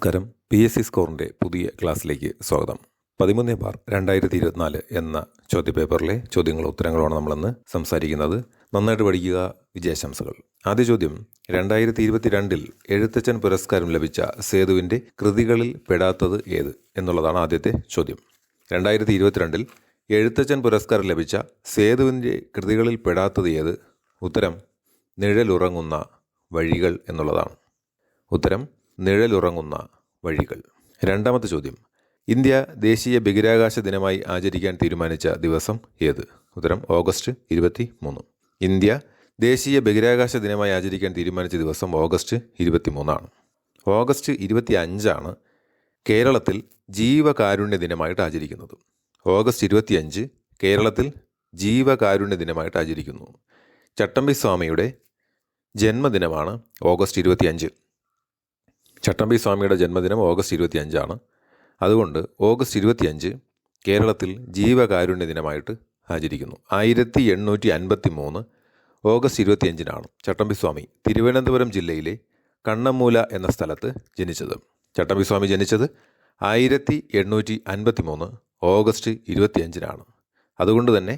നമസ്കാരം. PSC സ്കോറിൻ്റെ പുതിയ ക്ലാസ്സിലേക്ക് സ്വാഗതം. 13/2024 എന്ന ചോദ്യപേപ്പറിലെ ചോദ്യങ്ങളും ഉത്തരങ്ങളുമാണ് നമ്മളിന്ന് സംസാരിക്കുന്നത്. നന്നായിട്ട് പഠിക്കുക. വിജയാശംസകൾ. ആദ്യ ചോദ്യം, 2022 എഴുത്തച്ഛൻ പുരസ്കാരം ലഭിച്ച സേതുവിൻ്റെ കൃതികളിൽ പെടാത്തത് ഏത് എന്നുള്ളതാണ് ആദ്യത്തെ ചോദ്യം. 2022 എഴുത്തച്ഛൻ പുരസ്കാരം ലഭിച്ച സേതുവിൻ്റെ കൃതികളിൽ പെടാത്തത് ഏത്? ഉത്തരം നിഴലുറങ്ങുന്ന വഴികൾ എന്നുള്ളതാണ്. ഉത്തരം നിഴലുറങ്ങുന്ന വഴികൾ. രണ്ടാമത്തെ ചോദ്യം, ഇന്ത്യ ദേശീയ ബഹിരാകാശ ദിനമായി ആചരിക്കാൻ തീരുമാനിച്ച ദിവസം ഏത്? ഉത്തരം ഓഗസ്റ്റ് 23. ഇന്ത്യ ദേശീയ ബഹിരാകാശ ദിനമായി ആചരിക്കാൻ തീരുമാനിച്ച ദിവസം ഓഗസ്റ്റ് 23. ഓഗസ്റ്റ് 25 കേരളത്തിൽ ജീവകാരുണ്യ ദിനമായിട്ട് ആചരിക്കുന്നത്. ഓഗസ്റ്റ് 25 കേരളത്തിൽ ജീവകാരുണ്യ ദിനമായിട്ട് ആചരിക്കുന്നു. ചട്ടമ്പി സ്വാമിയുടെ ജന്മദിനമാണ് ഓഗസ്റ്റ് 25. ചട്ടമ്പി സ്വാമിയുടെ ജന്മദിനം ഓഗസ്റ്റ് 25. അതുകൊണ്ട് ഓഗസ്റ്റ് 25 കേരളത്തിൽ ജീവകാരുണ്യ ദിനമായിട്ട് ആചരിക്കുന്നു. 1853 ഓഗസ്റ്റ് 25 ചട്ടമ്പി സ്വാമി തിരുവനന്തപുരം ജില്ലയിലെ കണ്ണമ്മൂല എന്ന സ്ഥലത്ത് ജനിച്ചത്. ചട്ടമ്പി സ്വാമി ജനിച്ചത് 1853 ഓഗസ്റ്റ് 25. അതുകൊണ്ട് തന്നെ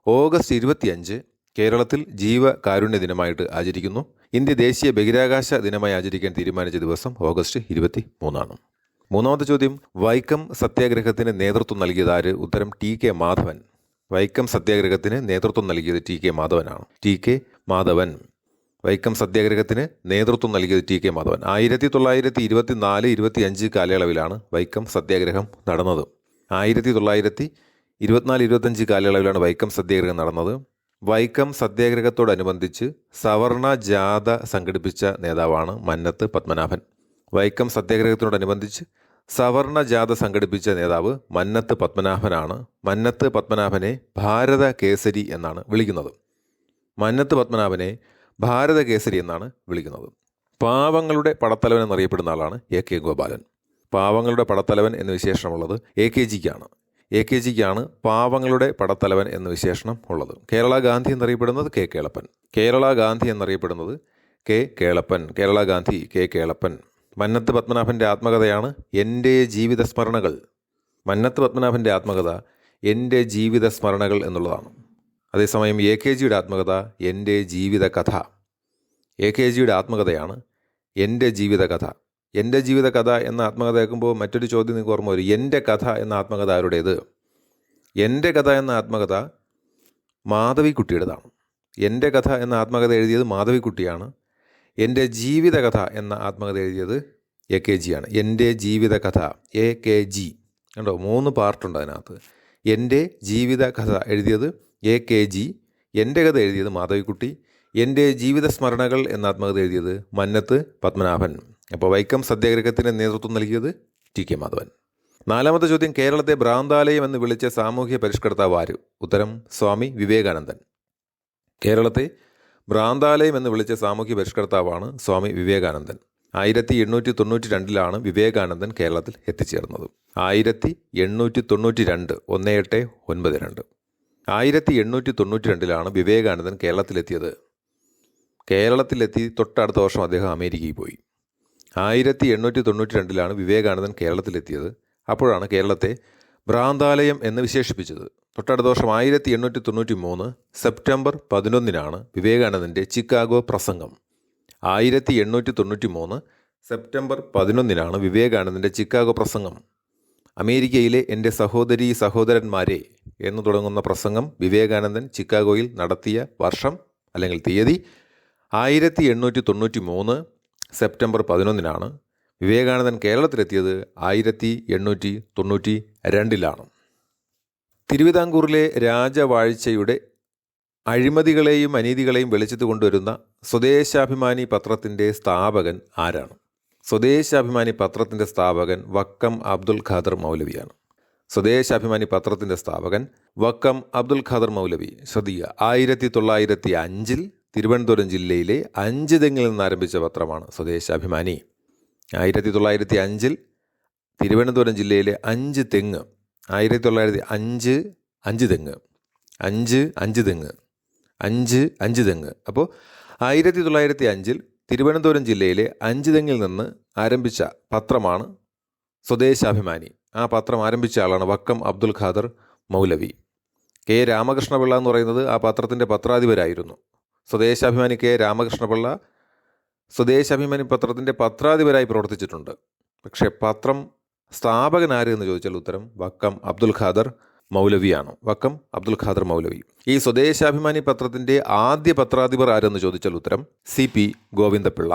ഓഗസ്റ്റ് 25 കേരളത്തിൽ ജീവകാരുണ്യ ദിനമായിട്ട് ആചരിക്കുന്നു. ഇന്ത്യ ദേശീയ ബഹിരാകാശ ദിനമായി ആചരിക്കാൻ തീരുമാനിച്ച ദിവസം ഓഗസ്റ്റ് 23. മൂന്നാമത്തെ ചോദ്യം, വൈക്കം സത്യാഗ്രഹത്തിന് നേതൃത്വം നൽകിയത് ആര്? ഉത്തരം TK മാധവൻ. വൈക്കം സത്യാഗ്രഹത്തിന് നേതൃത്വം നൽകിയത് TK മാധവനാണ്. TK മാധവൻ വൈക്കം സത്യാഗ്രഹത്തിന് നേതൃത്വം നൽകിയത് TK മാധവൻ. 1924-25 കാലയളവിലാണ് വൈക്കം സത്യാഗ്രഹം നടന്നത്. 1924-25 കാലയളവിലാണ് വൈക്കം സത്യാഗ്രഹം നടന്നത്. വൈക്കം സത്യാഗ്രഹത്തോടനുബന്ധിച്ച് സവർണ ജാഥ സംഘടിപ്പിച്ച നേതാവാണ് മന്നത്ത് പത്മനാഭൻ. വൈക്കം സത്യാഗ്രഹത്തിനോടനുബന്ധിച്ച് സവർണ ജാഥ സംഘടിപ്പിച്ച നേതാവ് മന്നത്ത് പത്മനാഭനാണ്. മന്നത്ത് പത്മനാഭനെ ഭാരത കേസരി എന്നാണ് വിളിക്കുന്നത്. മന്നത്ത് പത്മനാഭനെ ഭാരത കേസരി എന്നാണ് വിളിക്കുന്നത്. പാവങ്ങളുടെ പടത്തലവൻ എന്നറിയപ്പെടുന്ന ആളാണ് AK ഗോപാലൻ. പാവങ്ങളുടെ പടത്തലവൻ എന്ന വിശേഷണമുള്ളത് AKGക്കാണ്. AKGക്കാണ് പാവങ്ങളുടെ പടത്തലവൻ എന്ന വിശേഷണം ഉള്ളത്. കേരള ഗാന്ധി എന്നറിയപ്പെടുന്നത് K കേളപ്പൻ. കേരള ഗാന്ധി എന്നറിയപ്പെടുന്നത് K കേളപ്പൻ. കേരള ഗാന്ധി K കേളപ്പൻ. മന്നത്ത് പത്മനാഭൻ്റെ ആത്മകഥയാണ് എൻ്റെ ജീവിത സ്മരണകൾ. മന്നത്ത് പത്മനാഭൻ്റെ ആത്മകഥ എൻ്റെ ജീവിത സ്മരണകൾ എന്നുള്ളതാണ്. അതേസമയം AKGയുടെ ആത്മകഥ എൻ്റെ ജീവിത കഥ. AKGയുടെ ആത്മകഥയാണ് എൻ്റെ ജീവിത കഥ. എൻ്റെ ജീവിത കഥ എന്ന ആത്മകഥ കേൾക്കുമ്പോൾ മറ്റൊരു ചോദ്യം നിങ്ങൾക്ക് ഓർമ്മ വരും. എൻ്റെ കഥ എന്ന ആത്മകഥ ആരുടേത്? എൻ്റെ കഥ എന്ന ആത്മകഥ മാധവിക്കുട്ടിയുടേതാണ്. എൻ്റെ കഥ എന്ന ആത്മകഥ എഴുതിയത് മാധവിക്കുട്ടിയാണ്. എൻ്റെ ജീവിത കഥ എന്ന ആത്മകഥ എഴുതിയത് AKGയാണ്. എൻ്റെ ജീവിത കഥ AKG. കണ്ടോ, 3 പാർട്ടുണ്ട് അതിനകത്ത്. എൻ്റെ ജീവിത കഥ എഴുതിയത് AKG, എൻ്റെ കഥ എഴുതിയത് മാധവിക്കുട്ടി, എൻ്റെ ജീവിത സ്മരണകൾ എന്ന ആത്മകഥ എഴുതിയത് മന്നത്ത് പത്മനാഭൻ. അപ്പോൾ വൈക്കം സത്യാഗ്രഹത്തിന് നേതൃത്വം നൽകിയത് TK മാധവൻ. നാലാമത്തെ ചോദ്യം, കേരളത്തെ ഭ്രാന്താലയം എന്ന് വിളിച്ച സാമൂഹ്യ പരിഷ്കർത്താവ് ആര്? ഉത്തരം സ്വാമി വിവേകാനന്ദൻ. കേരളത്തെ ഭ്രാന്താലയം എന്ന് വിളിച്ച സാമൂഹ്യ പരിഷ്കർത്താവാണ് സ്വാമി വിവേകാനന്ദൻ. 1892 വിവേകാനന്ദൻ കേരളത്തിൽ എത്തിച്ചേർന്നത്. 1892 1892 1892 വിവേകാനന്ദൻ കേരളത്തിലെത്തിയത്. കേരളത്തിലെത്തി തൊട്ടടുത്ത വർഷം അദ്ദേഹം അമേരിക്കയിൽ പോയി. 1892 വിവേകാനന്ദൻ കേരളത്തിലെത്തിയത്. അപ്പോഴാണ് കേരളത്തെ ഭ്രാന്താലയം എന്ന് വിശേഷിപ്പിച്ചത്. തൊട്ടടുത്ത വർഷം 1893 സെപ്റ്റംബർ 11 വിവേകാനന്ദൻ്റെ ചിക്കാഗോ പ്രസംഗം. 1893 സെപ്റ്റംബർ 11 വിവേകാനന്ദൻ്റെ ചിക്കാഗോ പ്രസംഗം. അമേരിക്കയിലെ എൻ്റെ സഹോദരീ സഹോദരന്മാരെ എന്ന് തുടങ്ങുന്ന പ്രസംഗം വിവേകാനന്ദൻ ചിക്കാഗോയിൽ നടത്തിയ വർഷം അല്ലെങ്കിൽ തീയതി 1893 സെപ്റ്റംബർ 11 വിവേകാനന്ദൻ കേരളത്തിലെത്തിയത് 1892. തിരുവിതാംകൂറിലെ രാജവാഴ്ചയുടെ അഴിമതികളെയും അനീതികളെയും വെളിച്ചത്ത് കൊണ്ടുവരുന്ന സ്വദേശാഭിമാനി പത്രത്തിൻ്റെ സ്ഥാപകൻ ആരാണ്? സ്വദേശാഭിമാനി പത്രത്തിൻ്റെ സ്ഥാപകൻ വക്കം അബ്ദുൽ ഖാദർ മൗലവിയാണ്. സ്വദേശാഭിമാനി പത്രത്തിൻ്റെ സ്ഥാപകൻ വക്കം അബ്ദുൽ ഖാദർ മൗലവി. ശ്രദ്ധിക്കുക, 1905 തിരുവനന്തപുരം ജില്ലയിലെ 5 തെങ്ങിൽ നിന്ന് ആരംഭിച്ച പത്രമാണ് സ്വദേശാഭിമാനി. 1905 തിരുവനന്തപുരം ജില്ലയിലെ 5 തെങ്ങ്. 1905 5 തെങ്ങ് 5 തെങ്ങ്. അപ്പോൾ 1905 തിരുവനന്തപുരം ജില്ലയിലെ അഞ്ചുതെങ്ങിൽ നിന്ന് ആരംഭിച്ച പത്രമാണ് സ്വദേശാഭിമാനി. ആ പത്രം ആരംഭിച്ച ആളാണ് വക്കം അബ്ദുൽ ഖാദർ മൗലവി. കെ രാമകൃഷ്ണപിള്ള എന്ന് പറയുന്നത് ആ പത്രത്തിൻ്റെ പത്രാധിപരായിരുന്നു. സ്വദേശാഭിമാനി കെ രാമകൃഷ്ണപിള്ള സ്വദേശാഭിമാനി പത്രത്തിൻ്റെ പത്രാധിപരായി പ്രവർത്തിച്ചിട്ടുണ്ട്. പക്ഷേ പത്രം സ്ഥാപകൻ ആര് എന്ന് ചോദിച്ചാൽ ഉത്തരം വക്കം അബ്ദുൽ ഖാദർ മൗലവിയാണ്. വക്കം അബ്ദുൽ ഖാദർ മൗലവി. ഈ സ്വദേശാഭിമാനി പത്രത്തിൻ്റെ ആദ്യ പത്രാധിപർ ആരെന്ന് ചോദിച്ചാൽ ഉത്തരം CP ഗോവിന്ദപിള്ള.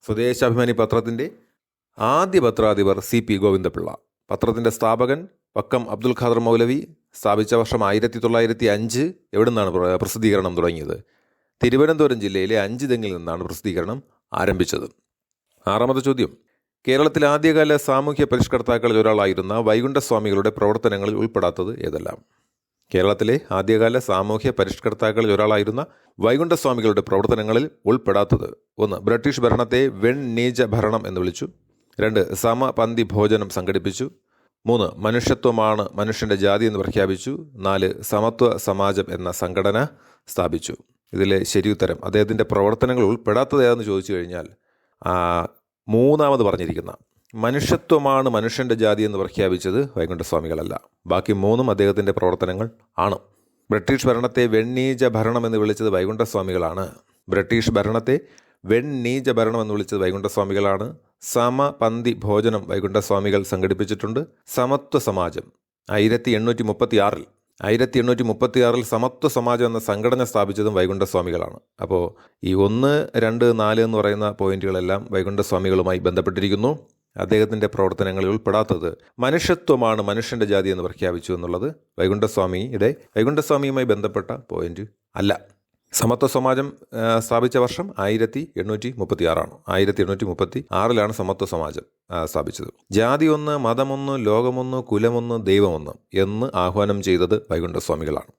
സ്വദേശാഭിമാനി പത്രത്തിൻ്റെ ആദ്യ പത്രാധിപർ CP ഗോവിന്ദപിള്ള. പത്രത്തിൻ്റെ സ്ഥാപകൻ വക്കം അബ്ദുൽ ഖാദർ മൗലവി. സ്ഥാപിച്ച വർഷം 1905. എവിടെ നിന്നാണ് പ്രസിദ്ധീകരണം തുടങ്ങിയത്? തിരുവനന്തപുരം ജില്ലയിലെ അഞ്ചുതെങ്ങിൽ നിന്നാണ് പ്രസിദ്ധീകരണം ആരംഭിച്ചത്. ആറാമത്തെ ചോദ്യം. കേരളത്തിലെ ആദ്യകാല സാമൂഹ്യ പരിഷ്കർത്താക്കളിൽ ഒരാളായിരുന്ന വൈകുണ്ഠസ്വാമികളുടെ പ്രവർത്തനങ്ങളിൽ ഉൾപ്പെടാത്തത് ഏതെല്ലാം? കേരളത്തിലെ ആദ്യകാല സാമൂഹ്യ പരിഷ്കർത്താക്കളിൽ ഒരാളായിരുന്ന വൈകുണ്ഠസ്വാമികളുടെ പ്രവർത്തനങ്ങളിൽ ഉൾപ്പെടാത്തത്: 1. ബ്രിട്ടീഷ് ഭരണത്തെ വെൺനീച ഭരണം എന്ന് വിളിച്ചു. 2. സമപന്തി ഭോജനം സംഘടിപ്പിച്ചു. 3. മനുഷ്യത്വമാണ് മനുഷ്യൻ്റെ ജാതി എന്ന് പ്രഖ്യാപിച്ചു. 4. സമത്വ സമാജം എന്ന സംഘടന സ്ഥാപിച്ചു. ഇതിലെ ശരിയുത്തരം അദ്ദേഹത്തിൻ്റെ പ്രവർത്തനങ്ങൾ ഉൾപ്പെടാത്തത് ഏതെന്ന് ചോദിച്ചു കഴിഞ്ഞാൽ മൂന്നാമത് പറഞ്ഞിരിക്കുന്ന മനുഷ്യത്വമാണ് മനുഷ്യൻ്റെ ജാതി എന്ന് പ്രഖ്യാപിച്ചത് വൈകുണ്ഠസ്വാമികളല്ല. ബാക്കി മൂന്നും അദ്ദേഹത്തിൻ്റെ പ്രവർത്തനങ്ങൾ ആണ്. ബ്രിട്ടീഷ് ഭരണത്തെ വെണ്ണീച ഭരണം എന്ന് വിളിച്ചത് വൈകുണ്ഠസ്വാമികളാണ്. ബ്രിട്ടീഷ് ഭരണത്തെ വെണ്ണീച ഭരണം എന്ന് വിളിച്ചത് വൈകുണ്ഠസ്വാമികളാണ്. സമപന്തി ഭോജനം വൈകുണ്ഠസ്വാമികൾ സംഘടിപ്പിച്ചിട്ടുണ്ട്. സമത്വ സമാജം 1836 സമത്വ സമാജം എന്ന സംഘടന സ്ഥാപിച്ചതും വൈകുണ്ഠസ്വാമികളാണ്. അപ്പോൾ ഈ 1, 2, 4 എന്ന് പറയുന്ന പോയിന്റുകളെല്ലാം വൈകുണ്ഠസ്വാമികളുമായി ബന്ധപ്പെട്ടിരിക്കുന്നു. അദ്ദേഹത്തിൻ്റെ പ്രവർത്തനങ്ങളിൽ ഉൾപ്പെടാത്തത് മനുഷ്യത്വമാണ് മനുഷ്യൻ്റെ ജാതി എന്ന് പ്രഖ്യാപിച്ചു എന്നുള്ളത് വൈകുണ്ഠസ്വാമിയുമായി ബന്ധപ്പെട്ട പോയിന്റ് അല്ല. സമത്വ സമാജം സ്ഥാപിച്ച വർഷം 1836. 1836 സമത്വ സമാജം സ്ഥാപിച്ചത്. ജാതി ഒന്ന്, മതമൊന്ന്, ലോകമൊന്ന്, കുലമൊന്ന്, ദൈവമൊന്ന് എന്ന് ആഹ്വാനം ചെയ്തത് വൈകുണ്ഠസ്വാമികളാണ്.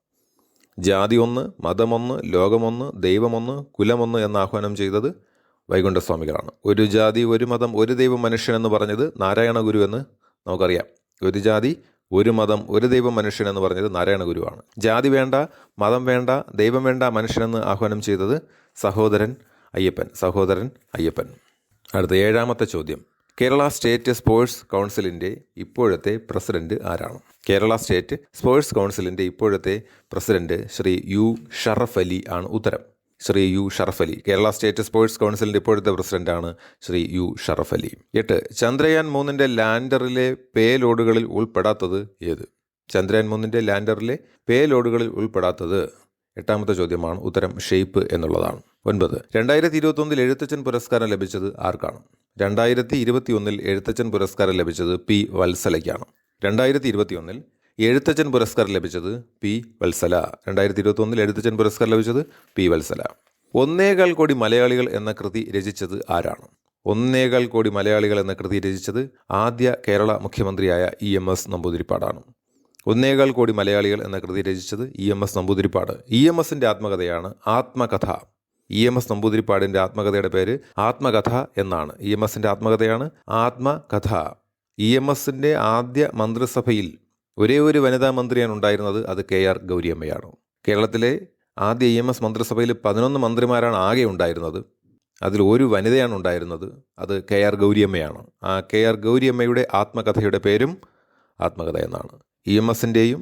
ജാതി ഒന്ന്, മതമൊന്ന്, ലോകമൊന്ന്, ദൈവമൊന്ന്, കുലമൊന്ന് എന്ന് ആഹ്വാനം ചെയ്തത് വൈകുണ്ഠസ്വാമികളാണ്. ഒരു ജാതി, ഒരു മതം, ഒരു ദൈവം, മനുഷ്യൻ എന്ന് പറഞ്ഞത് നാരായണ ഗുരു എന്ന് നമുക്കറിയാം. ഒരു ജാതി, ഒരു മതം, ഒരു ദൈവം, മനുഷ്യൻ എന്ന് പറഞ്ഞത് നാരായണ ഗുരുവാണ്. ജാതി വേണ്ട, മതം വേണ്ട, ദൈവം വേണ്ട, മനുഷ്യനെന്ന് ആഹ്വാനം ചെയ്തത് സഹോദരൻ അയ്യപ്പൻ. അടുത്ത 7ാമത്തെ ചോദ്യം. കേരള സ്റ്റേറ്റ് സ്പോർട്സ് കൗൺസിലിൻ്റെ ഇപ്പോഴത്തെ പ്രസിഡന്റ് ആരാണ്? കേരള സ്റ്റേറ്റ് സ്പോർട്സ് കൗൺസിലിൻ്റെ ഇപ്പോഴത്തെ പ്രസിഡന്റ് ശ്രീ U ഷറഫ് അലി ആണ് ഉത്തരം. Shri U Sharaf Ali. Kerala state sports കൗൺസിലിൻ്റെ ഇപ്പോഴത്തെ പ്രസിഡന്റാണ് ശ്രീ U ഷറഫ് അലി. 8. ചന്ദ്രയാൻ 3ന്റെ ലാൻഡറിലെ പേലോഡുകളിൽ ഉൾപ്പെടാത്തത് ഏത്? ചന്ദ്രയാൻ 3ന്റെ ലാൻഡറിലെ പേലോഡുകളിൽ ഉൾപ്പെടാത്തത് 8ാമത്തെ ചോദ്യമാണ്. ഉത്തരം ഷെയ്പ്പ് എന്നുള്ളതാണ്. 9. 2021 എഴുത്തച്ഛൻ പുരസ്കാരം ലഭിച്ചത് ആർക്കാണ്? 2021 എഴുത്തച്ഛൻ പുരസ്കാരം ലഭിച്ചത് P വത്സലയ്ക്കാണ്. 2021 എഴുത്തച്ഛൻ പുരസ്കാരം ലഭിച്ചത് P വത്സല. 2021 എഴുത്തച്ഛൻ പുരസ്കാരം ലഭിച്ചത് P വത്സല. 1.25 കോടി മലയാളികൾ എന്ന കൃതി രചിച്ചത് ആരാണ്? 1.25 കോടി മലയാളികൾ എന്ന കൃതി രചിച്ചത് ആദ്യ കേരള മുഖ്യമന്ത്രിയായ EMS നമ്പൂതിരിപ്പാടാണ്. 1.25 കോടി മലയാളികൾ എന്ന കൃതി രചിച്ചത് EMS നമ്പൂതിരിപ്പാട്. EMSന്റെ ആത്മകഥയാണ് ആത്മകഥ. EMS നമ്പൂതിരിപ്പാടിൻ്റെ ആത്മകഥയുടെ പേര് ആത്മകഥ എന്നാണ്. EMSന്റെ ആത്മകഥയാണ് ആത്മകഥ. EMSന്റെ ആദ്യ മന്ത്രിസഭയിൽ ഒരേ ഒരു വനിതാ മന്ത്രിയാണ് ഉണ്ടായിരുന്നത്. അത് KR ഗൗരിയമ്മയാണ്. കേരളത്തിലെ ആദ്യ EMS മന്ത്രിസഭയിൽ 11 മന്ത്രിമാരാണ് ആകെ ഉണ്ടായിരുന്നത്. അതിൽ ഒരു വനിതയാണ് ഉണ്ടായിരുന്നത്. അത് KR ഗൗരിയമ്മയാണ്. ആ KR ഗൗരിയമ്മയുടെ ആത്മകഥയുടെ പേരും ആത്മകഥ എന്നാണ്. EMSൻ്റെയും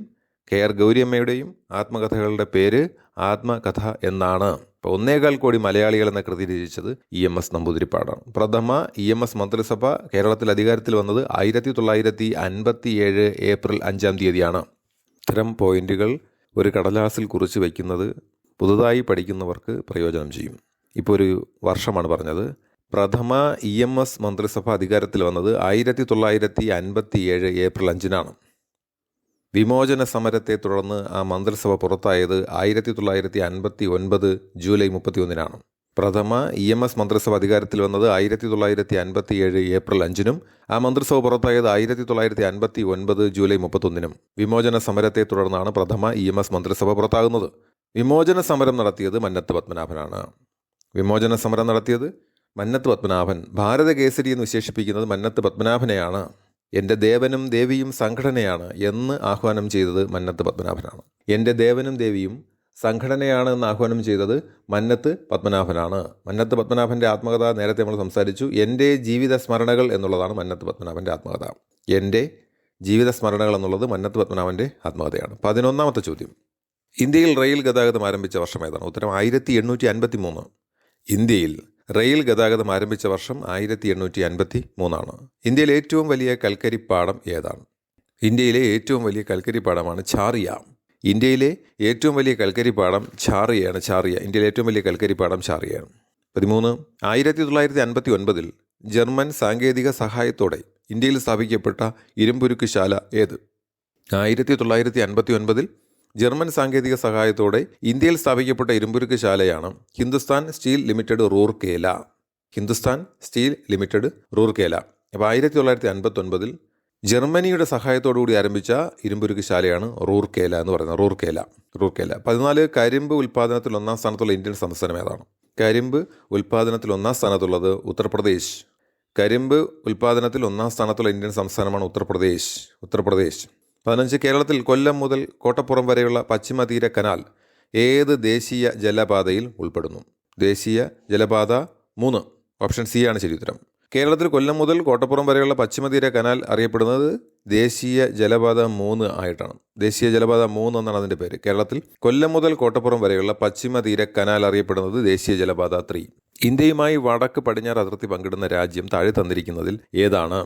KR ഗൗരിയമ്മയുടെയും ആത്മകഥകളുടെ പേര് ആത്മകഥ എന്നാണ്. ഇപ്പോൾ 1.25 കോടി മലയാളികൾ എന്ന കൃതി രചിച്ചത് EMS നമ്പൂതിരിപ്പാടാണ്. പ്രഥമ EMS മന്ത്രിസഭ കേരളത്തിൽ അധികാരത്തിൽ വന്നത് 1957 ഏപ്രിൽ 5-ാം തീയതിയാണ്. ഇത്തരം പോയിന്റുകൾ ഒരു കടലാസിൽ കുറിച്ച് വയ്ക്കുന്നത് പുതുതായി പഠിക്കുന്നവർക്ക് പ്രയോജനം ചെയ്യും. ഇപ്പോൾ ഒരു വർഷമാണ് പറഞ്ഞത്. പ്രഥമ EMS മന്ത്രിസഭ അധികാരത്തിൽ വന്നത് 1957 ഏപ്രിൽ 5-നാണ്. വിമോചന സമരത്തെ തുടർന്ന് ആ മന്ത്രിസഭ പുറത്തായത് 1959 ജൂലൈ 31-നാണ്. പ്രഥമ EMS മന്ത്രിസഭ അധികാരത്തിൽ വന്നത് 1957 ഏപ്രിൽ 5-നും ആ മന്ത്രിസഭ പുറത്തായത് 1959 ജൂലൈ 31-നും. വിമോചന സമരത്തെ തുടർന്നാണ് പ്രഥമ EMS മന്ത്രിസഭ പുറത്താകുന്നത്. വിമോചന സമരം നടത്തിയത് മന്നത്ത് പത്മനാഭനാണ്. വിമോചന സമരം നടത്തിയത് മന്നത്ത് പത്മനാഭൻ. ഭാരതകേസരി എന്ന് വിശേഷിപ്പിക്കുന്നത് മന്നത്ത് പത്മനാഭനെയാണ്. എൻ്റെ ദേവനും ദേവിയും സംഘടനയാണ് എന്ന് ആഹ്വാനം ചെയ്തത് മന്നത്ത് പത്മനാഭനാണ്. എൻ്റെ ദേവനും ദേവിയും സംഘടനയാണ് എന്ന് ആഹ്വാനം ചെയ്തത് മന്നത്ത് പത്മനാഭനാണ്. മന്നത്ത് പത്മനാഭൻ്റെ ആത്മകഥ നേരത്തെ നമ്മൾ സംസാരിച്ചു. എൻ്റെ ജീവിത സ്മരണകൾ എന്നുള്ളതാണ് മന്നത്ത് പത്മനാഭൻ്റെ ആത്മകഥ. എൻ്റെ ജീവിത സ്മരണകൾ എന്നുള്ളത് മന്നത്ത് പത്മനാഭൻ്റെ ആത്മകഥയാണ്. 11ാമത്തെ ചോദ്യം, ഇന്ത്യയിൽ റെയിൽ ഗതാഗതം ആരംഭിച്ച വർഷം ഏതാണ്? ഉത്തരം 1853. ഇന്ത്യയിൽ റെയിൽ ഗതാഗതം ആരംഭിച്ച വർഷം 1853. ഇന്ത്യയിലെ ഏറ്റവും വലിയ കൽക്കരിപ്പാടം ഏതാണ്? ഇന്ത്യയിലെ ഏറ്റവും വലിയ കൽക്കരിപ്പാടമാണ് ഛാറിയ. ഇന്ത്യയിലെ ഏറ്റവും വലിയ കൽക്കരിപ്പാടം ഛാറിയയാണ്. ഇന്ത്യയിലെ ഏറ്റവും വലിയ കൽക്കരിപ്പാടം ഛാറിയയാണ്. 13. 1959 ജർമ്മൻ സാങ്കേതിക സഹായത്തോടെ ഇന്ത്യയിൽ സ്ഥാപിക്കപ്പെട്ട ഇരുമ്പുരുക്കുശാല ഏത്? 1959 ജർമ്മൻ സാങ്കേതിക സഹായത്തോടെ ഇന്ത്യയിൽ സ്ഥാപിക്കപ്പെട്ട ഇരുമ്പുരുക്കുശാലയാണ് Hindustan steel limited Rourkela. Hindustan steel limited Rourkela. അപ്പോൾ 1959 ജർമ്മനിയുടെ സഹായത്തോടുകൂടി ആരംഭിച്ച ഇരുമ്പുരുക്കുശാലയാണ് റൂർക്കേല എന്ന് പറയുന്നത്. റൂർക്കേല. 14 കരിമ്പ് ഉൽപ്പാദനത്തിൽ 1-ാം സ്ഥാനത്തുള്ള ഇന്ത്യൻ സംസ്ഥാനം ഏതാണ്? കരിമ്പ് ഉൽപ്പാദനത്തിൽ 1-ാം സ്ഥാനത്തുള്ളത് ഉത്തർപ്രദേശ്. കരിമ്പ് ഉൽപ്പാദനത്തിൽ 1-ാം സ്ഥാനത്തുള്ള ഇന്ത്യൻ സംസ്ഥാനമാണ് ഉത്തർപ്രദേശ്. 15 കേരളത്തിൽ കൊല്ലം മുതൽ കോട്ടപ്പുറം വരെയുള്ള പശ്ചിമതീര കനാൽ ഏത് ദേശീയ ജലപാതയിൽ ഉൾപ്പെടുന്നു? ദേശീയ ജലപാത 3. ഓപ്ഷൻ സി ആണ് ശരി ഉത്തരം. കേരളത്തിൽ കൊല്ലം മുതൽ കോട്ടപ്പുറം വരെയുള്ള പശ്ചിമതീര കനാൽ അറിയപ്പെടുന്നത് ദേശീയ ജലപാത 3 ആയിട്ടാണ്. ദേശീയ ജലപാത 3 എന്നാണ് അതിൻ്റെ പേര്. കേരളത്തിൽ കൊല്ലം മുതൽ കോട്ടപ്പുറം വരെയുള്ള പശ്ചിമതീര കനാൽ അറിയപ്പെടുന്നത് ദേശീയ ജലപാത 3. ഇന്ത്യയുമായി വടക്ക് പടിഞ്ഞാറ് അതിർത്തി പങ്കിടുന്ന രാജ്യം താഴെ തന്നിരിക്കുന്നതിൽ ഏതാണ്?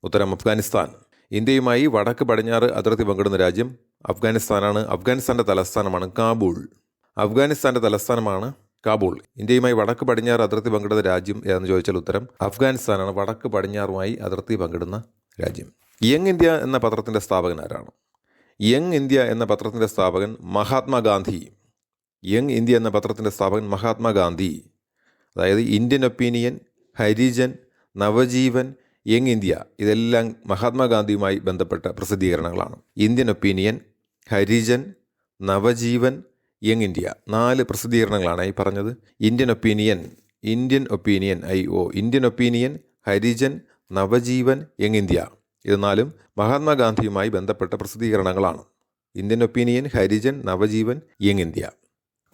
ഉത്തരം അഫ്ഗാനിസ്ഥാൻ. ഇന്ത്യയുമായി വടക്ക് പടിഞ്ഞാറ് അതിർത്തി പങ്കിടുന്ന രാജ്യം അഫ്ഗാനിസ്ഥാനാണ്. അഫ്ഗാനിസ്ഥാൻ്റെ തലസ്ഥാനമാണ് കാബൂൾ. ഇന്ത്യയുമായി വടക്ക് പടിഞ്ഞാറ് അതിർത്തി പങ്കിടുന്ന രാജ്യം ഏതെന്ന് ചോദിച്ചാൽ ഉത്തരം അഫ്ഗാനിസ്ഥാനാണ്. വടക്ക് പടിഞ്ഞാറുമായി അതിർത്തി പങ്കിടുന്ന രാജ്യം. യങ് ഇന്ത്യ എന്ന പത്രത്തിൻ്റെ സ്ഥാപകൻ ആരാണ്? യങ് ഇന്ത്യ എന്ന പത്രത്തിൻ്റെ സ്ഥാപകൻ മഹാത്മാഗാന്ധി. യങ് ഇന്ത്യ എന്ന പത്രത്തിൻ്റെ സ്ഥാപകൻ മഹാത്മാഗാന്ധി. അതായത് Indian Opinion, Harijan, Navajivan, Young India ഇതെല്ലാം മഹാത്മാഗാന്ധിയുമായി ബന്ധപ്പെട്ട പ്രസിദ്ധീകരണങ്ങളാണ്. Indian Opinion, Harijan, Navajivan, Young India 4 പ്രസിദ്ധീകരണങ്ങളാണ് ഈ പറഞ്ഞത്. Indian Opinion, Harijan, Navajivan, Young India ഇത് 4 മഹാത്മാഗാന്ധിയുമായി ബന്ധപ്പെട്ട പ്രസിദ്ധീകരണങ്ങളാണ്. Indian Opinion, Harijan, Navajivan, Young India.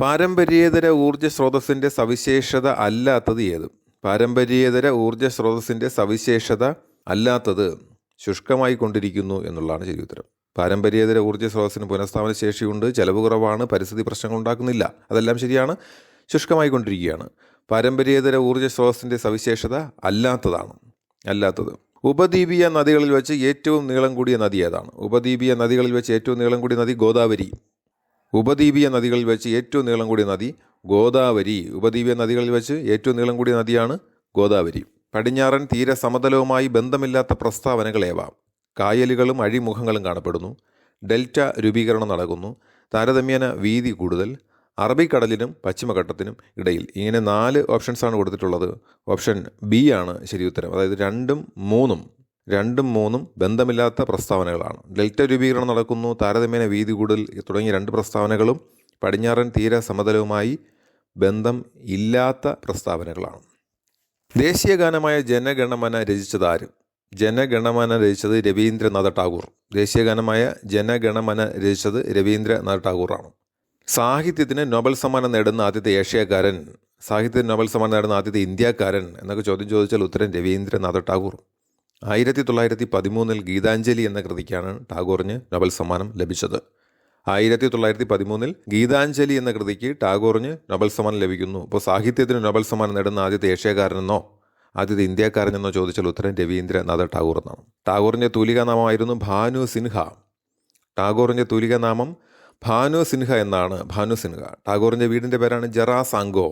പാരമ്പര്യേതര ഊർജ്ജ സ്രോതസ്സിൻ്റെ സവിശേഷത അല്ലാത്തത് ഏത്? പാരമ്പര്യേതര ഊർജ്ജ സ്രോതസ്സിൻ്റെ സവിശേഷത അല്ലാത്തത് ശുഷ്കമായി കൊണ്ടിരിക്കുന്നു എന്നുള്ളതാണ് ശരി ഉത്തരം. പാരമ്പര്യേതര ഊർജ്ജ സ്രോതസ്സിന് പുനഃസ്ഥാപന ശേഷിയുണ്ട്, ചെലവ് കുറവാണ്, പരിസ്ഥിതി പ്രശ്നങ്ങൾ ഉണ്ടാക്കുന്നില്ല. അതെല്ലാം ശരിയാണ്. ശുഷ്കമായി കൊണ്ടിരിക്കുകയാണ്. പാരമ്പര്യേതര ഊർജ്ജ സ്രോതസ്സിൻ്റെ സവിശേഷത അല്ലാത്തത്. ഉപദ്വീപീയ നദികളിൽ വെച്ച് ഏറ്റവും നീളം കൂടിയ നദി ഏതാണ്? ഉപദ്വീപീയ നദികളിൽ വെച്ച് ഏറ്റവും നീളം കൂടിയ നദി ഗോദാവരി. ഉപദ്വീപീയ നദികളിൽ വെച്ച് ഏറ്റവും നീളം കൂടിയ നദി ഗോദാവരി. ഉപദ്വീപീയ നദികളിൽ വെച്ച് ഏറ്റവും നീളം കൂടിയ നദിയാണ് ഗോദാവരി. പടിഞ്ഞാറൻ തീര സമതലവുമായി ബന്ധമില്ലാത്ത പ്രസ്താവനകളേവ? കായലുകളും അഴിമുഖങ്ങളും കാണപ്പെടുന്നു, ഡെൽറ്റ രൂപീകരണം നടക്കുന്നു, താരതമ്യേന വീതി കൂടുതൽ, അറബിക്കടലിനും പശ്ചിമഘട്ടത്തിനും ഇടയിൽ. ഇങ്ങനെ 4 ഓപ്ഷൻസാണ് കൊടുത്തിട്ടുള്ളത്. ഓപ്ഷൻ ബി ആണ് ശരി ഉത്തരം. അതായത് 2ഉം 3ഉം ബന്ധമില്ലാത്ത പ്രസ്താവനകളാണ്. ഡെൽറ്റ രൂപീകരണം നടക്കുന്നു, താരതമ്യേന വീതി കൂടുതൽ തുടങ്ങിയ 2 പ്രസ്താവനകളും പടിഞ്ഞാറൻ തീര സമതലവുമായി ബന്ധം ഇല്ലാത്ത പ്രസ്താവനകളാണ്. ദേശീയ ഗാനമായ ജനഗണമന രചിച്ചത് ആര്? ജനഗണമന രചിച്ചത് രവീന്ദ്രനാഥ ടാഗോർ. ദേശീയഗാനമായ ജനഗണമന രചിച്ചത് രവീന്ദ്രനാഥ ടാഗോറാണ്. സാഹിത്യത്തിന് നോബൽ സമ്മാനം നേടുന്ന ആദ്യത്തെ ഏഷ്യക്കാരൻ, സാഹിത്യത്തിന് നോബൽ സമ്മാനം നേടുന്ന ആദ്യത്തെ ഇന്ത്യക്കാരൻ എന്നൊക്കെ ചോദ്യം ചോദിച്ചാൽ ഉത്തരം രവീന്ദ്രനാഥ ടാഗോർ. 1913 ഗീതാഞ്ജലി എന്ന കൃതിക്കാണ് ടാഗോറിന് നോബൽ സമ്മാനം ലഭിച്ചത്. 1913 ഗീതാഞ്ജലി എന്ന കൃതിക്ക് ടാഗോറിന് നോബൽ സമ്മാനം ലഭിക്കുന്നു. അപ്പോൾ സാഹിത്യത്തിന് നോബൽ സമ്മാനം നേടുന്ന ആദ്യത്തെ ഏഷ്യക്കാരനെന്നോ ആദ്യത്തെ ഇന്ത്യക്കാരനെന്നോ ചോദിച്ചാൽ ഉത്തരം രവീന്ദ്രനാഥ ടാഗോർ എന്നാണ്. ടാഗോറിൻ്റെ തൂലികാനാമമായിരുന്നു ഭാനു സിൻഹ. ടാഗോറിൻ്റെ തൂലികാനാമം ഭാനു സിൻഹ എന്നാണ്. ഭാനു സിൻഹ. ടാഗോറിൻ്റെ വീടിൻ്റെ പേരാണ് ജറാസാങ്കോ.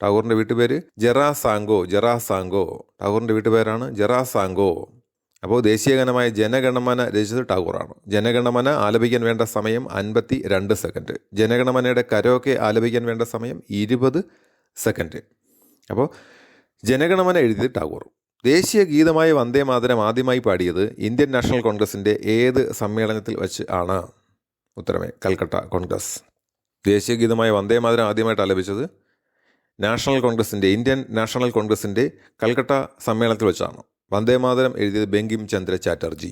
ടാഗോറിൻ്റെ വീട്ടുപേര് ജറാസാങ്കോ. ടാഗോറിൻ്റെ വീട്ടുപേരാണ് ജറാസാങ്കോ. അപ്പോൾ ദേശീയഗാനമായ ജനഗണമന രചിച്ചത് ടാഗോറാണ്. ജനഗണമന ആലപിക്കാൻ വേണ്ട സമയം 52 സെക്കൻഡ്. ജനഗണമനയുടെ കരോക്കെ ആലപിക്കാൻ വേണ്ട സമയം 20 സെക്കൻഡ്. അപ്പോൾ ജനഗണമന എഴുതിയത് ടാഗോർ. ദേശീയ ഗീതമായ വന്ദേ മാതരം ആദ്യമായി പാടിയത് ഇന്ത്യൻ നാഷണൽ കോൺഗ്രസിൻ്റെ ഏത് സമ്മേളനത്തിൽ വെച്ച് ആണ്? ഉത്തരമേ കൽക്കട്ട കോൺഗ്രസ്. ദേശീയ ഗീതമായ വന്ദേ മാതരം ആദ്യമായിട്ട് ആലപിച്ചത് ഇന്ത്യൻ നാഷണൽ കോൺഗ്രസിൻ്റെ കൽക്കട്ട സമ്മേളനത്തിൽ വെച്ചാണ്. വന്ദേ മാതരം എഴുതിയത് ബങ്കിം ചന്ദ്ര ചാറ്റർജി.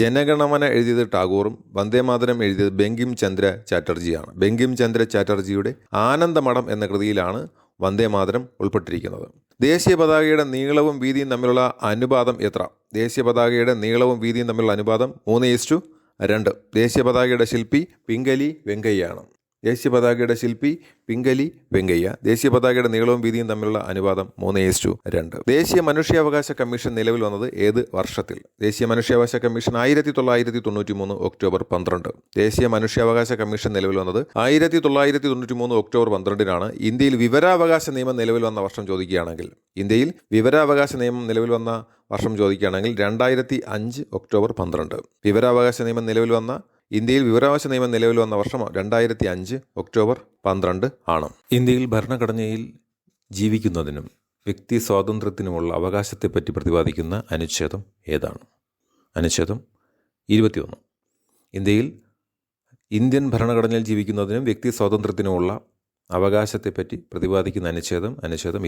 ജനഗണമന എഴുതിയത് ടാഗോറും വന്ദേമാതരം എഴുതിയത് ബങ്കിം ചന്ദ്ര ചാറ്റർജിയാണ്. ബങ്കിം ചന്ദ്ര ചാറ്റർജിയുടെ ആനന്ദമഠം എന്ന കൃതിയിലാണ് വന്ദേമാതരം ഉൾപ്പെട്ടിരിക്കുന്നത്. ദേശീയ പതാകയുടെ നീളവും വീതിയും തമ്മിലുള്ള അനുപാതം എത്ര? ദേശീയ പതാകയുടെ നീളവും വീതിയും തമ്മിലുള്ള അനുപാതം 3:2. ദേശീയ പതാകയുടെ ശില്പി പിംഗലി വെങ്കയ്യാണ്. ദേശീയ പതാകയുടെ ശില്പി പിംഗലി വെങ്കയ്യ. ദേശീയ പതാകയുടെ നീളവും വീതിയും തമ്മിലുള്ള അനുപാതം 3:2. ദേശീയ മനുഷ്യാവകാശ കമ്മീഷൻ നിലവിൽ വന്നത് ഏത് വർഷത്തിൽ? ദേശീയ മനുഷ്യാവകാശ കമ്മീഷൻ 1993 ഒക്ടോബർ 12. ദേശീയ മനുഷ്യാവകാശ കമ്മീഷൻ നിലവിൽ വന്നത് 1993 ഒക്ടോബർ 12-നാണ്. ഇന്ത്യയിൽ വിവരാവകാശ നിയമം നിലവിൽ വന്ന വർഷം ചോദിക്കുകയാണെങ്കിൽ 2005 ഒക്ടോബർ 12. വിവരാവകാശ നിയമം നിലവിൽ വന്ന ഇന്ത്യയിൽ വിവരാവകാശ നിയമം നിലവിൽ വന്ന വർഷം 2005 ഒക്ടോബർ 12 ആണ്. ഇന്ത്യയിൽ ഭരണഘടനയിൽ ജീവിക്കുന്നതിനും വ്യക്തി സ്വാതന്ത്ര്യത്തിനുമുള്ള അവകാശത്തെപ്പറ്റി പ്രതിപാദിക്കുന്ന അനുച്ഛേദം ഏതാണ്? അനുച്ഛേദം 21. ഇന്ത്യയിൽ ഇന്ത്യൻ ഭരണഘടനയിൽ ജീവിക്കുന്നതിനും വ്യക്തി സ്വാതന്ത്ര്യത്തിനുമുള്ള അവകാശത്തെപ്പറ്റി പ്രതിപാദിക്കുന്ന അനുച്ഛേദം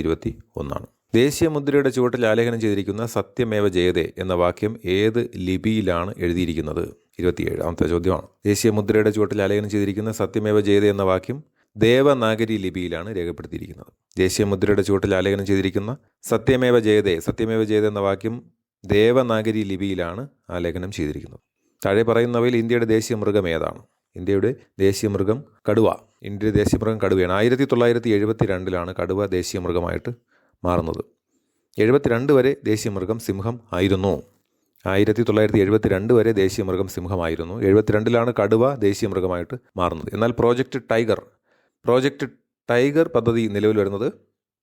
21. ദേശീയ മുദ്രയുടെ ചുവട്ടിൽ ആലേഖനം ചെയ്തിരിക്കുന്ന സത്യമേവ ജയതേ എന്ന വാക്യം ഏത് ലിപിയിലാണ് എഴുതിയിരിക്കുന്നത്? 27ാമത്തെ ചോദ്യമാണ്. ദേശീയ മുദ്രയുടെ ചുവട്ടിൽ ആലേഖനം ചെയ്തിരിക്കുന്ന സത്യമേവ ജയതേ എന്ന വാക്യം ദേവനാഗരി ലിപിയിലാണ് രേഖപ്പെടുത്തിയിരിക്കുന്നത്. ദേശീയ മുദ്രയുടെ ചുവട്ടിൽ ആലേഖനം ചെയ്തിരിക്കുന്ന സത്യമേവ ജയതേ എന്ന വാക്യം ദേവനാഗരി ലിപിയിലാണ് ആലേഖനം ചെയ്തിരിക്കുന്നത്. താഴെ പറയുന്നവയിൽ ഇന്ത്യയുടെ ദേശീയ മൃഗം ഏതാണ്? ഇന്ത്യയുടെ ദേശീയ മൃഗം കടുവ. ഇന്ത്യയുടെ ദേശീയ മൃഗം കടുവയാണ്. 1972-ലാണ് കടുവ ദേശീയ മൃഗമായിട്ട് മാറുന്നത്. 72 വരെ ദേശീയ മൃഗം സിംഹം ആയിരുന്നു. 1972 വരെ ദേശീയ മൃഗം സിംഹമായിരുന്നു. 72-ലാണ് കടുവ ദേശീയ മൃഗമായിട്ട് മാറുന്നത്. എന്നാൽ പ്രോജക്റ്റ് ടൈഗർ പദ്ധതി നിലവിൽ വരുന്നത്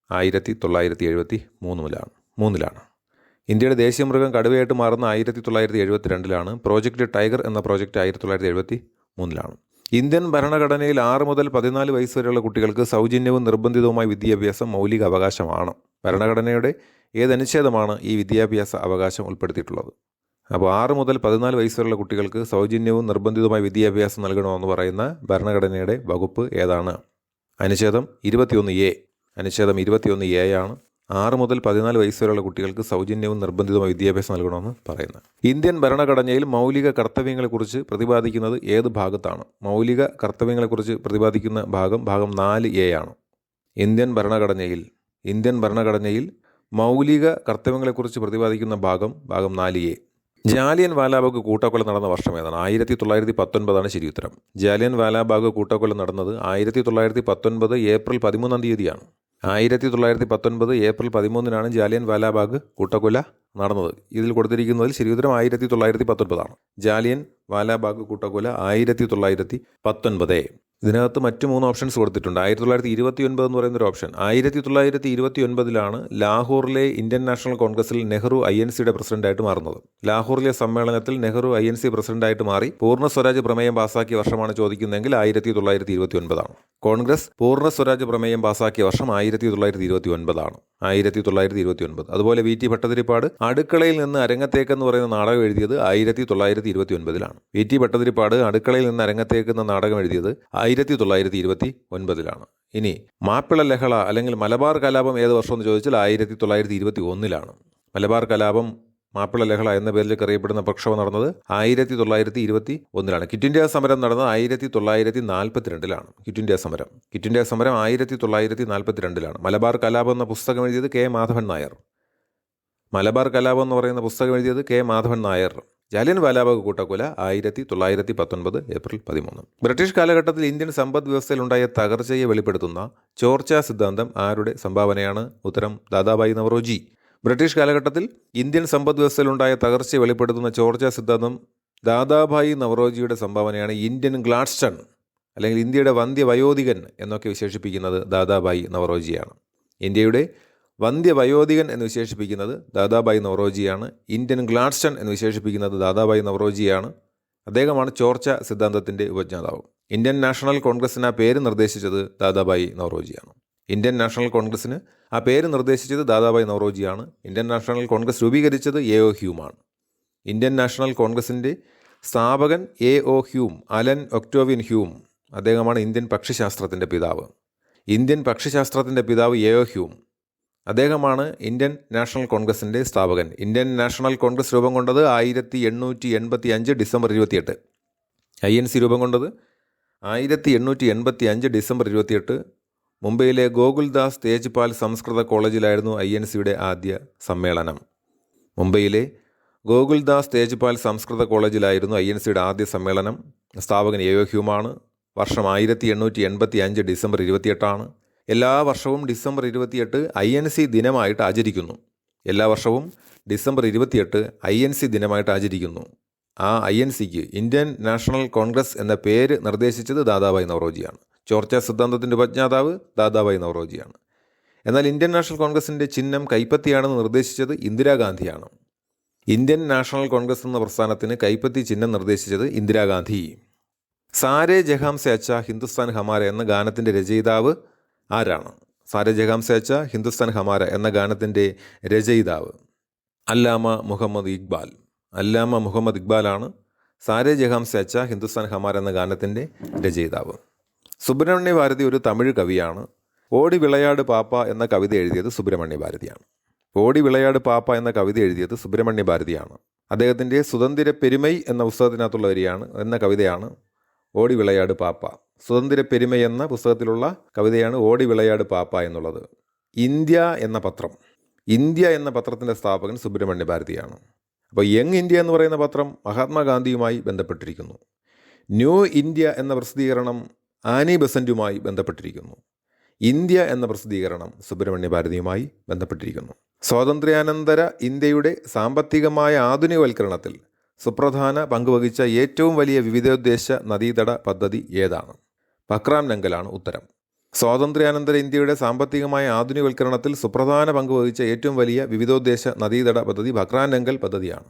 1973-ലാണ്. ഇന്ത്യയുടെ ദേശീയ മൃഗം കടുവയായിട്ട് മാറുന്ന 1972-ലാണ്. പ്രോജക്റ്റ് ടൈഗർ എന്ന പ്രോജക്റ്റ് 1973-ലാണ്. ഇന്ത്യൻ ഭരണഘടനയിൽ 6 മുതൽ 14 വയസ്സ് വരെയുള്ള കുട്ടികൾക്ക് സൗജന്യവും നിർബന്ധിതവുമായ വിദ്യാഭ്യാസം മൗലിക അവകാശമാണ്. ഭരണഘടനയുടെ ഏതനുച്ഛേദമാണ് ഈ വിദ്യാഭ്യാസ അവകാശം ഉൾപ്പെടുത്തിയിട്ടുള്ളത്? അപ്പോൾ 6 മുതൽ 14 വയസ്സ് വരെയുള്ള കുട്ടികൾക്ക് സൗജന്യവും നിർബന്ധിതവുമായ വിദ്യാഭ്യാസം നൽകണമെന്ന് പറയുന്ന ഭരണഘടനയുടെ വകുപ്പ് ഏതാണ്? അനുച്ഛേദം 21A. അനുച്ഛേദം 21A ആണ് 6 മുതൽ 14 വയസ്സ് വരെയുള്ള കുട്ടികൾക്ക് സൗജന്യവും നിർബന്ധിതവുമായ വിദ്യാഭ്യാസം നൽകണമെന്ന് പറയുന്നത്. ഇന്ത്യൻ ഭരണഘടനയിൽ മൗലിക കർത്തവ്യങ്ങളെക്കുറിച്ച് പ്രതിപാദിക്കുന്നത് ഏത് ഭാഗത്താണ്? മൗലിക കർത്തവ്യങ്ങളെക്കുറിച്ച് പ്രതിപാദിക്കുന്ന ഭാഗം 4A ആണ്. ഇന്ത്യൻ ഭരണഘടനയിൽ മൗലിക കർത്തവ്യങ്ങളെക്കുറിച്ച് പ്രതിപാദിക്കുന്ന ഭാഗം 4A. ജാലിയൻ വാലാബാഗ് കൂട്ടക്കൊല നടന്ന വർഷം ഏതാണ്? 1919 ശരി ഉത്തരം. ജാലിയൻ വാലാബാഗ് കൂട്ടക്കൊല നടന്നത് 1919 ഏപ്രിൽ 13 1919 ഏപ്രിൽ 13 ജാലിയൻ വാലാബാഗ് കൂട്ടക്കൊല നടന്നത്. ഇതിൽ കൊടുത്തിരിക്കുന്നതിൽ ശരി ഉത്തരം 1919. ജാലിയൻ വാലാബാഗ് കൂട്ടക്കൊല 1919. ഇതിനകത്ത് മറ്റ് 3 ഓപ്ഷൻസ് കൊടുത്തിട്ടുണ്ട്. 1929 എന്ന് പറയുന്നൊരു ഓപ്ഷൻ. 1929-ലാണ് ലാഹോറിലെ ഇന്ത്യൻ നാഷണൽ കോൺഗ്രസിൽ നെഹ്റു INCയുടെ പ്രസിഡന്റായിട്ട് മാറുന്നത്. ലാഹോറിലെ സമ്മേളനത്തിൽ നെഹ്റു INC പ്രസിഡന്റായിട്ട് മാറി പൂർണ്ണ സ്വരാജ് പ്രമേയം പാസാക്കിയ വർഷമാണ് ചോദിക്കുന്നതെങ്കിൽ 1929. കോൺഗ്രസ് പൂർണ്ണ സ്വരാജ് പ്രമേയം പാസാക്കിയ വർഷം 1929. 1929. അതുപോലെ VT ഭട്ടതിരിപ്പാട് അടുക്കളയിൽ നിന്ന് അരങ്ങത്തേക്കെന്ന് പറയുന്ന നാടകം എഴുതിയത് 1929-ലാണ്. VT ഭട്ടതിരിപ്പാട് അടുക്കളയിൽ നിന്ന് അരങ്ങത്തേക്ക് എന്ന നാടകം എഴുതിയത് 1929-ലാണ്. ഇനി മാപ്പിള ലഹള അല്ലെങ്കിൽ മലബാർ കലാപം ഏത് വർഷം എന്ന് ചോദിച്ചാൽ 1921-ലാണ്. മലബാർ കലാപം മാപ്പിള ലഹള എന്ന പേരിലേക്ക് അറിയപ്പെടുന്ന പ്രക്ഷോഭം നടന്നത് 1921-ലാണ്. ക്വിറ്റ് ഇന്ത്യ സമരം നടന്നത് 1942-ലാണ്. ക്വിറ്റ് ഇന്ത്യ സമരം 1942-ലാണ്. മലബാർ കലാപം എന്ന പുസ്തകം എഴുതിയത് K. മാധവൻ നായർ. മലബാർ കലാപം എന്ന് പറയുന്ന പുസ്തകം എഴുതിയത് K. മാധവൻ നായർ. ജാലിയൻ വാലാബാഗ് കൂട്ടക്കൊല 1919 ഏപ്രിൽ 13. ബ്രിട്ടീഷ് കാലഘട്ടത്തിൽ ഇന്ത്യൻ സമ്പദ് വ്യവസ്ഥയിലുണ്ടായ തകർച്ചയെ വെളിപ്പെടുത്തുന്ന ചോർച്ചാ സിദ്ധാന്തം ആരുടെ സംഭാവനയാണ്? ഉത്തരം ദാദാഭായ് നവറോജി. ബ്രിട്ടീഷ് കാലഘട്ടത്തിൽ ഇന്ത്യൻ സമ്പദ് വ്യവസ്ഥയിലുണ്ടായ തകർച്ചയെ വെളിപ്പെടുത്തുന്ന ചോർച്ചാ സിദ്ധാന്തം ദാദാഭായ് നവറോജിയുടെ സംഭാവനയാണ്. ഇന്ത്യൻ ഗ്ലാഡ്സ്റ്റൺ അല്ലെങ്കിൽ ഇന്ത്യയുടെ വന്ധ്യവയോധികൻ എന്നൊക്കെ വിശേഷിപ്പിക്കുന്നത് ദാദാഭായ് നവറോജിയാണ്. ഇന്ത്യയുടെ വന്ധ്യവയോധികൻ എന്ന് വിശേഷിപ്പിക്കുന്നത് ദാദാഭായ് നവറോജിയാണ്. ഇന്ത്യൻ ഗ്ലാഡ്സ്റ്റൺ എന്ന് വിശേഷിപ്പിക്കുന്നത് ദാദാഭായ് നവറോജിയാണ്. അദ്ദേഹമാണ് ചോർച്ചാ സിദ്ധാന്തത്തിൻ്റെ ഉപജ്ഞാതാവ്. ഇന്ത്യൻ നാഷണൽ കോൺഗ്രസിന് ആ പേര് നിർദ്ദേശിച്ചത് ദാദാഭായ് നവറോജിയാണ്. ഇന്ത്യൻ നാഷണൽ കോൺഗ്രസിന് ആ പേര് നിർദ്ദേശിച്ചത് ദാദാഭായ് നവറോജിയാണ്. ഇന്ത്യൻ നാഷണൽ കോൺഗ്രസ് രൂപീകരിച്ചത് A.O. ഹ്യൂമാണ്. ഇന്ത്യൻ നാഷണൽ കോൺഗ്രസിൻ്റെ സ്ഥാപകൻ A.O. Hume, Allan Octavian Hume. അദ്ദേഹമാണ് ഇന്ത്യൻ പക്ഷിശാസ്ത്രത്തിൻ്റെ പിതാവ്. ഇന്ത്യൻ പക്ഷിശാസ്ത്രത്തിൻ്റെ പിതാവ് A.O. ഹ്യൂം. അദ്ദേഹമാണ് ഇന്ത്യൻ നാഷണൽ കോൺഗ്രസിൻ്റെ സ്ഥാപകൻ. ഇന്ത്യൻ നാഷണൽ കോൺഗ്രസ് രൂപം കൊണ്ടത് 1885 ഡിസംബർ 28. INC രൂപം കൊണ്ടത് 1885 ഡിസംബർ 28 മുംബൈയിലെ ഗോകുൽദാസ് തേജ്പാൽ സംസ്കൃത കോളേജിലായിരുന്നു INCയുടെ ആദ്യ സമ്മേളനം. മുംബൈയിലെ ഗോകുൽദാസ് തേജ്പാൽ സംസ്കൃത കോളേജിലായിരുന്നു INCയുടെ ആദ്യ സമ്മേളനം. സ്ഥാപകൻ A.O. ഹ്യൂമാണ്. വർഷം 1885 ഡിസംബർ 28. എല്ലാ വർഷവും ഡിസംബർ 28 INC ദിനമായിട്ട് ആചരിക്കുന്നു. എല്ലാ വർഷവും ഡിസംബർ 28 INC ദിനമായിട്ട് ആചരിക്കുന്നു. ആ INCക്ക് ഇന്ത്യൻ നാഷണൽ കോൺഗ്രസ് എന്ന പേര് നിർദ്ദേശിച്ചത് ദാദാഭായ് നവറോജിയാണ്. ചോർച്ചാ സിദ്ധാന്തത്തിൻ്റെ ഉപജ്ഞാതാവ് ദാദാഭായ് നവറോജിയാണ്. എന്നാൽ ഇന്ത്യൻ നാഷണൽ കോൺഗ്രസിൻ്റെ ചിഹ്നം കൈപ്പത്തിയാണെന്ന് നിർദ്ദേശിച്ചത് ഇന്ദിരാഗാന്ധിയാണ്. ഇന്ത്യൻ നാഷണൽ കോൺഗ്രസ് എന്ന പ്രസ്ഥാനത്തിന് കൈപ്പത്തി ചിഹ്നം നിർദ്ദേശിച്ചത് ഇന്ദിരാഗാന്ധി. സാരേ ജഹാം സെ അച്ഛാ ഹിന്ദുസ്ഥാൻ ഹമാര എന്ന ഗാനത്തിൻ്റെ രചയിതാവ് ആരാണ്? സാരേ ജഹാം സെ അച്ഛാ ഹിന്ദുസ്ഥാൻ ഹമാര എന്ന ഗാനത്തിൻ്റെ രചയിതാവ് അല്ലാമ മുഹമ്മദ് ഇക്ബാൽ. അല്ലാമ മുഹമ്മദ് ഇക്ബാലാണ് സാരേ ജഹാം സെ അച്ഛാ ഹിന്ദുസ്ഥാൻ ഹമാര എന്ന ഗാനത്തിൻ്റെ രചയിതാവ്. സുബ്രഹ്മണ്യ ഭാരതി ഒരു തമിഴ് കവിയാണ്. ഓടി വിളയാട് പാപ്പ എന്ന കവിത എഴുതിയത് സുബ്രഹ്മണ്യ ഭാരതിയാണ്. ഓടി വിളയാട് പാപ്പ എന്ന കവിത എഴുതിയത് സുബ്രഹ്മണ്യ ഭാരതിയാണ്. അദ്ദേഹത്തിൻ്റെ സുതന്തിര പെരുമൈ എന്ന പുസ്തകത്തിനകത്തുള്ള എന്ന കവിതയാണ് ഓടി വിളയാട് പാപ്പ. സുതന്തിര പെരുമൈ എന്ന പുസ്തകത്തിലുള്ള കവിതയാണ് ഓടി വിളയാട് പാപ്പ എന്നുള്ളത്. ഇന്ത്യ എന്ന പത്രത്തിൻ്റെ സ്ഥാപകൻ സുബ്രഹ്മണ്യ ഭാരതിയാണ്. അപ്പോൾ യങ് ഇന്ത്യ എന്ന് പറയുന്ന പത്രം മഹാത്മാഗാന്ധിയുമായി ബന്ധപ്പെട്ടിരിക്കുന്നു. ന്യൂ ഇന്ത്യ എന്ന പ്രസിദ്ധീകരണം ആനി ബസന്റുമായി ബന്ധപ്പെട്ടിരിക്കുന്നു. ഇന്ത്യ എന്ന പ്രസിദ്ധീകരണം സുബ്രഹ്മണ്യ ഭാരതിയുമായി ബന്ധപ്പെട്ടിരിക്കുന്നു. സ്വാതന്ത്ര്യാനന്തര ഇന്ത്യയുടെ സാമ്പത്തികമായ ആധുനികവൽക്കരണത്തിൽ സുപ്രധാന പങ്കുവഹിച്ച ഏറ്റവും വലിയ വിവിധോദ്ദേശ നദീതട പദ്ധതി ഏതാണ്? ബക്രാം നങ്കലാണ് ഉത്തരം. സ്വാതന്ത്ര്യാനന്തര ഇന്ത്യയുടെ സാമ്പത്തികമായ ആധുനികവൽക്കരണത്തിൽ സുപ്രധാന പങ്കുവഹിച്ച ഏറ്റവും വലിയ വിവിധോദ്ദേശ നദീതട പദ്ധതി ബക്രാം നങ്കൽ പദ്ധതിയാണ്.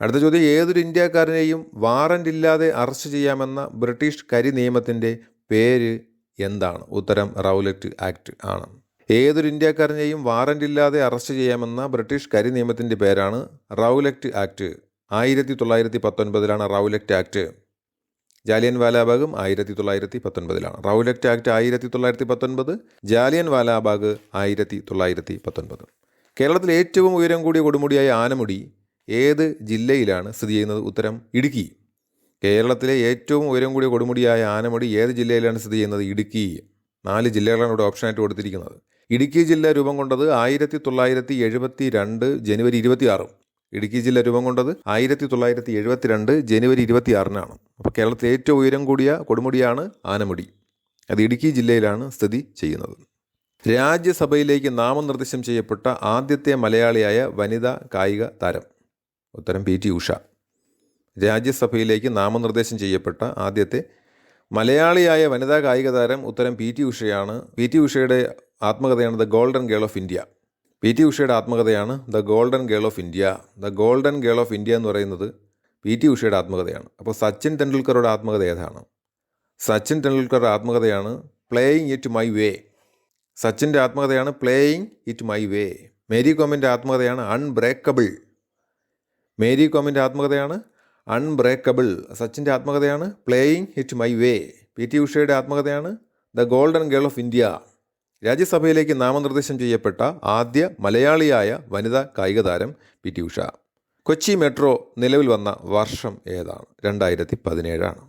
അടുത്ത ചോദ്യം, ഏതൊരു ഇന്ത്യക്കാരനെയും വാറന്റ് ഇല്ലാതെ അറസ്റ്റ് ചെയ്യാമെന്ന ബ്രിട്ടീഷ് കരി നിയമത്തിൻ്റെ പേര് എന്താണ്? ഉത്തരം റൗലറ്റ് ആക്ട് ആണ്. ഏതൊരു ഇന്ത്യക്കാരനെയും വാറന്റ് ഇല്ലാതെ അറസ്റ്റ് ചെയ്യാമെന്ന ബ്രിട്ടീഷ് കരി നിയമത്തിൻ്റെ പേരാണ് Rowlatt Act. 1919 Rowlatt Act. Jallian വാലാബാഗും 1919. Rowlatt Act 1919, Jallian Walabagh 1919. കേരളത്തിലെ ഏറ്റവും ഉയരം കൂടിയ കൊടുമുടിയായ ആനമുടി ഏത് ജില്ലയിലാണ് സ്ഥിതി ചെയ്യുന്നത്? ഉത്തരം ഇടുക്കി. കേരളത്തിലെ ഏറ്റവും ഉയരം കൂടിയ കൊടുമുടിയായ ആനമുടി ഏത് ജില്ലയിലാണ് സ്ഥിതി ചെയ്യുന്നത്? ഇടുക്കി. 4 ജില്ലകളാണ് ഇവിടെ ഓപ്ഷനായിട്ട് കൊടുത്തിരിക്കുന്നത്. ഇടുക്കി ജില്ല രൂപം കൊണ്ടത് 1972 ജനുവരി 26. ഇടുക്കി ജില്ല രൂപം കൊണ്ടത് 1972 ജനുവരി 26-നാണ്. അപ്പോൾ കേരളത്തിലെ ഏറ്റവും ഉയരം കൂടിയ കൊടുമുടിയാണ് ആനമുടി. അത് ഇടുക്കി ജില്ലയിലാണ് സ്ഥിതി ചെയ്യുന്നത്. രാജ്യസഭയിലേക്ക് നാമനിർദ്ദേശം ചെയ്യപ്പെട്ട ആദ്യത്തെ മലയാളിയായ വനിതാ കായിക താരം? ഉത്തരം PT ഉഷ. രാജ്യസഭയിലേക്ക് നാമനിർദ്ദേശം ചെയ്യപ്പെട്ട ആദ്യത്തെ മലയാളിയായ വനിതാ കായിക താരം ഉത്തരം PT ഉഷയാണ്. PT ഉഷയുടെ ആത്മകഥയാണ് the golden girl of India. PT ഉഷയുടെ ആത്മകഥയാണ് the golden girl of India. The golden girl of India എന്ന് പറയുന്നത് PT ഉഷയുടെ ആത്മകഥയാണ്. അപ്പോൾ സച്ചിൻ തെണ്ടുൽക്കറുടെ ആത്മകഥ ഏതാണ്? സച്ചിൻ തെണ്ടുൽക്കറുടെ ആത്മകഥയാണ് പ്ലേയിങ് ഇറ്റ് മൈ വേ. സച്ചിൻ്റെ ആത്മകഥയാണ് playing it my way. Mary കോമിൻ്റെ ആത്മകഥയാണ് അൺബ്രേക്കബിൾ. മേരി കോമിൻ്റെ ആത്മകഥയാണ് അൺബ്രേക്കബിൾ. സച്ചിൻ്റെ ആത്മകഥയാണ് playing it my way. PT ഉഷയുടെ ആത്മകഥയാണ് the golden girl of India. രാജ്യസഭയിലേക്ക് നാമനിർദ്ദേശം ചെയ്യപ്പെട്ട ആദ്യ മലയാളിയായ വനിതാ കായിക താരം PT ഉഷ. കൊച്ചി മെട്രോ നിലവിൽ വന്ന വർഷം ഏതാണ്? 2017.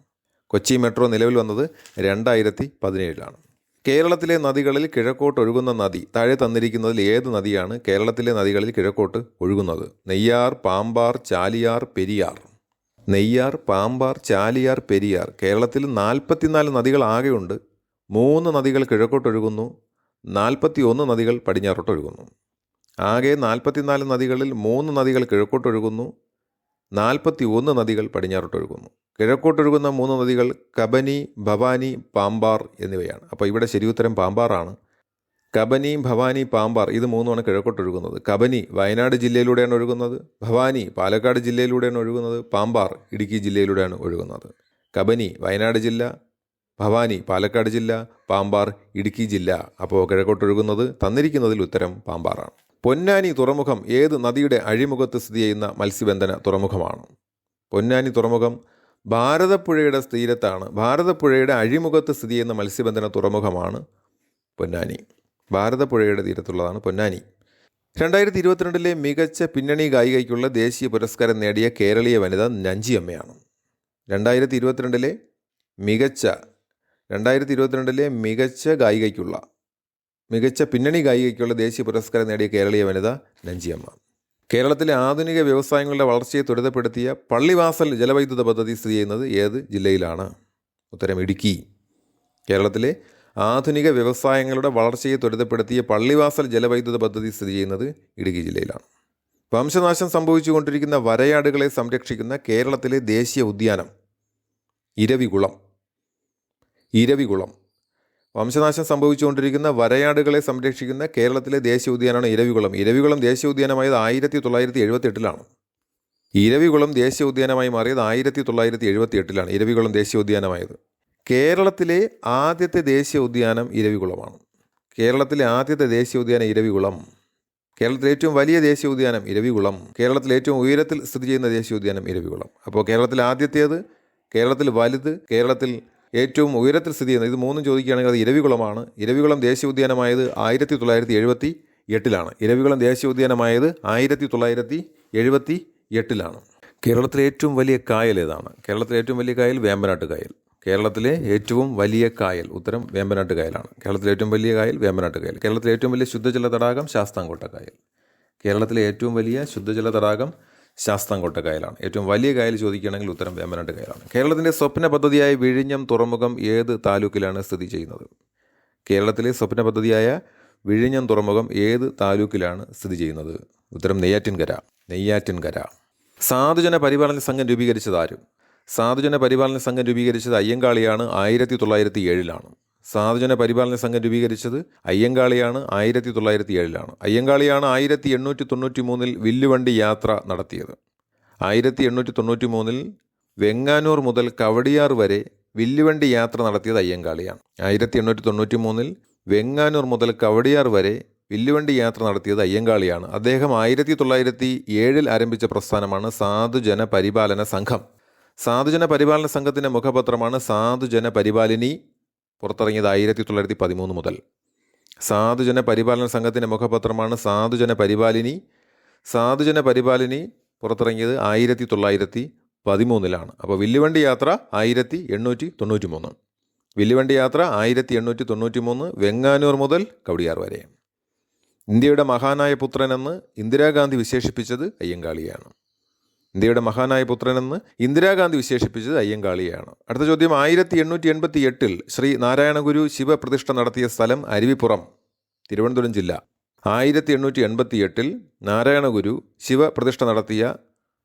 കൊച്ചി മെട്രോ നിലവിൽ വന്നത് 2017. കേരളത്തിലെ നദികളിൽ കിഴക്കോട്ട് ഒഴുകുന്ന നദി താഴെ തന്നിരിക്കുന്നതിൽ ഏത് നദിയാണ് കേരളത്തിലെ നദികളിൽ കിഴക്കോട്ട് ഒഴുകുന്നത്? നെയ്യാർ, പാമ്പാർ, ചാലിയാർ, പെരിയാർ. നെയ്യാർ, പാമ്പാർ, ചാലിയാർ, പെരിയാർ. കേരളത്തിൽ 44 നദികൾ ആകെയുണ്ട്. 3 നദികൾ കിഴക്കോട്ടൊഴുകുന്നു, 41 നദികൾ പടിഞ്ഞാറോട്ടൊഴുകുന്നു. ആകെ 44 നദികളിൽ 3 നദികൾ കിഴക്കോട്ടൊഴുകുന്നു, 41 നദികൾ പടിഞ്ഞാറോട്ടൊഴുകുന്നു. കിഴക്കോട്ടൊഴുകുന്ന 3 നദികൾ കബനി, ഭവാനി, പാമ്പാർ എന്നിവയാണ്. അപ്പോൾ ഇവിടെ ശരിയുത്തരം പാമ്പാറാണ്. കബനി, ഭവാനി, പാമ്പാർ ഇത് 3ആണ് കിഴക്കോട്ടൊഴുകുന്നത്. കബനി വയനാട് ജില്ലയിലൂടെയാണ് ഒഴുകുന്നത്, ഭവാനി പാലക്കാട് ജില്ലയിലൂടെയാണ് ഒഴുകുന്നത്, പാമ്പാർ ഇടുക്കി ജില്ലയിലൂടെയാണ് ഒഴുകുന്നത്. കബനി വയനാട് ജില്ല, ഭവാനി പാലക്കാട് ജില്ല, പാമ്പാർ ഇടുക്കി ജില്ല. അപ്പോൾ കിഴക്കോട്ടൊഴുകുന്നത് തന്നിരിക്കുന്നതിൽ ഉത്തരം പാമ്പാറാണ്. പൊന്നാനി തുറമുഖം ഏത് നദിയുടെ അഴിമുഖത്ത് സ്ഥിതി ചെയ്യുന്ന മത്സ്യബന്ധന തുറമുഖമാണ്? പൊന്നാനി തുറമുഖം ഭാരതപ്പുഴയുടെ തീരത്താണ്. ഭാരതപ്പുഴയുടെ അഴിമുഖത്ത് സ്ഥിതി ചെയ്യുന്ന മത്സ്യബന്ധന തുറമുഖമാണ് പൊന്നാനി. ഭാരതപ്പുഴയുടെ തീരത്തുള്ളതാണ് പൊന്നാനി. 2022 മികച്ച പിന്നണി ഗായികയ്ക്കുള്ള ദേശീയ പുരസ്കാരം നേടിയ കേരളീയ വനിത നഞ്ചിയമ്മയാണ്. 2022 മികച്ച പിന്നണി ഗായികയ്ക്കുള്ള ദേശീയ പുരസ്കാരം നേടിയ കേരളീയ വനിത നഞ്ചിയമ്മ. കേരളത്തിലെ ആധുനിക വ്യവസായങ്ങളുടെ വളർച്ചയെ ത്വരിതപ്പെടുത്തിയ പള്ളിവാസൽ ജലവൈദ്യുത പദ്ധതി സ്ഥിതി ചെയ്യുന്നത് ഏത് ജില്ലയിലാണ്? ഉത്തരം ഇടുക്കി. കേരളത്തിലെ ആധുനിക വ്യവസായങ്ങളുടെ വളർച്ചയെ ത്വരിതപ്പെടുത്തിയ പള്ളിവാസൽ ജലവൈദ്യുത പദ്ധതി സ്ഥിതി ചെയ്യുന്നത് ഇടുക്കി ജില്ലയിലാണ്. വംശനാശം സംഭവിച്ചുകൊണ്ടിരിക്കുന്ന വരയാടുകളെ സംരക്ഷിക്കുന്ന കേരളത്തിലെ ദേശീയ ഉദ്യാനം ഇരവികുളം. വംശനാശം സംഭവിച്ചുകൊണ്ടിരിക്കുന്ന വരയാടുകളെ സംരക്ഷിക്കുന്ന കേരളത്തിലെ ദേശീയ ഉദ്യാനമാണ് ഇരവികുളം. ഇരവികുളം ദേശീയ ഉദ്യാനമായത് 1978 ഇരവികുളം ദേശീയ ഉദ്യാനമായി മാറിയത് 1978 ഇരവികുളം ദേശീയ ഉദ്യാനമായത്. കേരളത്തിലെ ആദ്യത്തെ ദേശീയ ഉദ്യാനം ഇരവികുളമാണ്. കേരളത്തിലെ ആദ്യത്തെ ദേശീയ ഉദ്യാനം ഇരവികുളം. കേരളത്തിലെ ഏറ്റവും വലിയ ദേശീയ ഉദ്യാനം ഇരവികുളം. കേരളത്തിലെ ഏറ്റവും ഉയരത്തിൽ സ്ഥിതി ചെയ്യുന്ന ദേശീയ ഉദ്യാനം ഇരവികുളം. അപ്പോൾ കേരളത്തിൽ ആദ്യത്തേത്, കേരളത്തിൽ വലുത്, കേരളത്തിൽ ഏറ്റവും ഉയരത്തിൽ സ്ഥിതി ചെയ്യുന്നത്, ഇത് മൂന്നും ചോദിക്കുകയാണെങ്കിൽ അത് ഇരവികുളമാണ്. ഇരവികുളം ദേശീയ ഉദ്യാനമായത് 1978 ഇരവികുളം ദേശീയ ഉദ്യാനമായത് 1978 കേരളത്തിലെ ഏറ്റവും വലിയ കായൽ ഏതാണ്? കേരളത്തിലെ ഏറ്റവും വലിയ കായൽ വേമ്പനാട്ട് കായൽ. കേരളത്തിലെ ഏറ്റവും വലിയ കായൽ, ഉത്തരം വേമ്പനാട്ട് കായലാണ്. കേരളത്തിലെ ഏറ്റവും വലിയ കായൽ വേമ്പനാട്ട് കായൽ. കേരളത്തിലെ ഏറ്റവും വലിയ ശുദ്ധജല തടാകം ശാസ്താംകോട്ട കായൽ. കേരളത്തിലെ ഏറ്റവും വലിയ ശുദ്ധജല തടാകം ശാസ്താംകോട്ട കായലാണ്. ഏറ്റവും വലിയ കായൽ ചോദിക്കുകയാണെങ്കിൽ ഉത്തരം വേമ്പനാട്ട് കായലാണ്. കേരളത്തിൻ്റെ സ്വപ്ന പദ്ധതിയായ വിഴിഞ്ഞം തുറമുഖം ഏത് താലൂക്കിലാണ് സ്ഥിതി ചെയ്യുന്നത്? കേരളത്തിലെ സ്വപ്ന പദ്ധതിയായ വിഴിഞ്ഞം തുറമുഖം ഏത് താലൂക്കിലാണ് സ്ഥിതി ചെയ്യുന്നത്? ഉത്തരം നെയ്യാറ്റിൻകര. സാധുജന പരിപാലന സംഘം രൂപീകരിച്ചത് ആരും? സാധുജന പരിപാലന സംഘം രൂപീകരിച്ചത് അയ്യങ്കാളിയാണ്. 1907 സാധുജന പരിപാലന സംഘം രൂപീകരിച്ചത് അയ്യങ്കാളിയാണ്. 1907 അയ്യങ്കാളിയാണ് 1893 വില്ലുവണ്ടി യാത്ര നടത്തിയത്. 1893 വെങ്ങാനൂർ മുതൽ കവടിയാർ വരെ വില്ലുവണ്ടി യാത്ര നടത്തിയത് അയ്യങ്കാളിയാണ്. 1893 വെങ്ങാനൂർ മുതൽ കവടിയാർ വരെ വില്ലുവണ്ടി യാത്ര നടത്തിയത് അയ്യങ്കാളിയാണ്. അദ്ദേഹം 1907 ആരംഭിച്ച പ്രസ്ഥാനമാണ് സാധുജന പരിപാലന സംഘം. സാധുജന പരിപാലന സംഘത്തിൻ്റെ മുഖപത്രമാണ് സാധുജന പരിപാലിനി. പുറത്തിറങ്ങിയത് 1913 മുതൽ. സാധുജന പരിപാലന സംഘത്തിൻ്റെ മുഖപത്രമാണ് സാധുജന പരിപാലിനി. സാധുജന പരിപാലിനി പുറത്തിറങ്ങിയത് 1913. അപ്പോൾ വില്ലുവണ്ടി യാത്ര 1893. വില്ലുവണ്ടി യാത്ര 1893 വെങ്ങാനൂർ മുതൽ കവടിയാർ വരെ. ഇന്ത്യയുടെ മഹാനായ പുത്രനെന്ന് ഇന്ദിരാഗാന്ധി വിശേഷിപ്പിച്ചത് അയ്യങ്കാളിയാണ്. ഇന്ത്യയുടെ മഹാനായ പുത്രനെന്ന് ഇന്ദിരാഗാന്ധി വിശേഷിപ്പിച്ചത് അയ്യങ്കാളിയാണ്. അടുത്ത ചോദ്യം, 1888 ശ്രീ നാരായണഗുരു ശിവപ്രതിഷ്ഠ നടത്തിയ സ്ഥലം അരുവിപ്പുറം, തിരുവനന്തപുരം ജില്ല. 1888 നാരായണഗുരു ശിവപ്രതിഷ്ഠ നടത്തിയ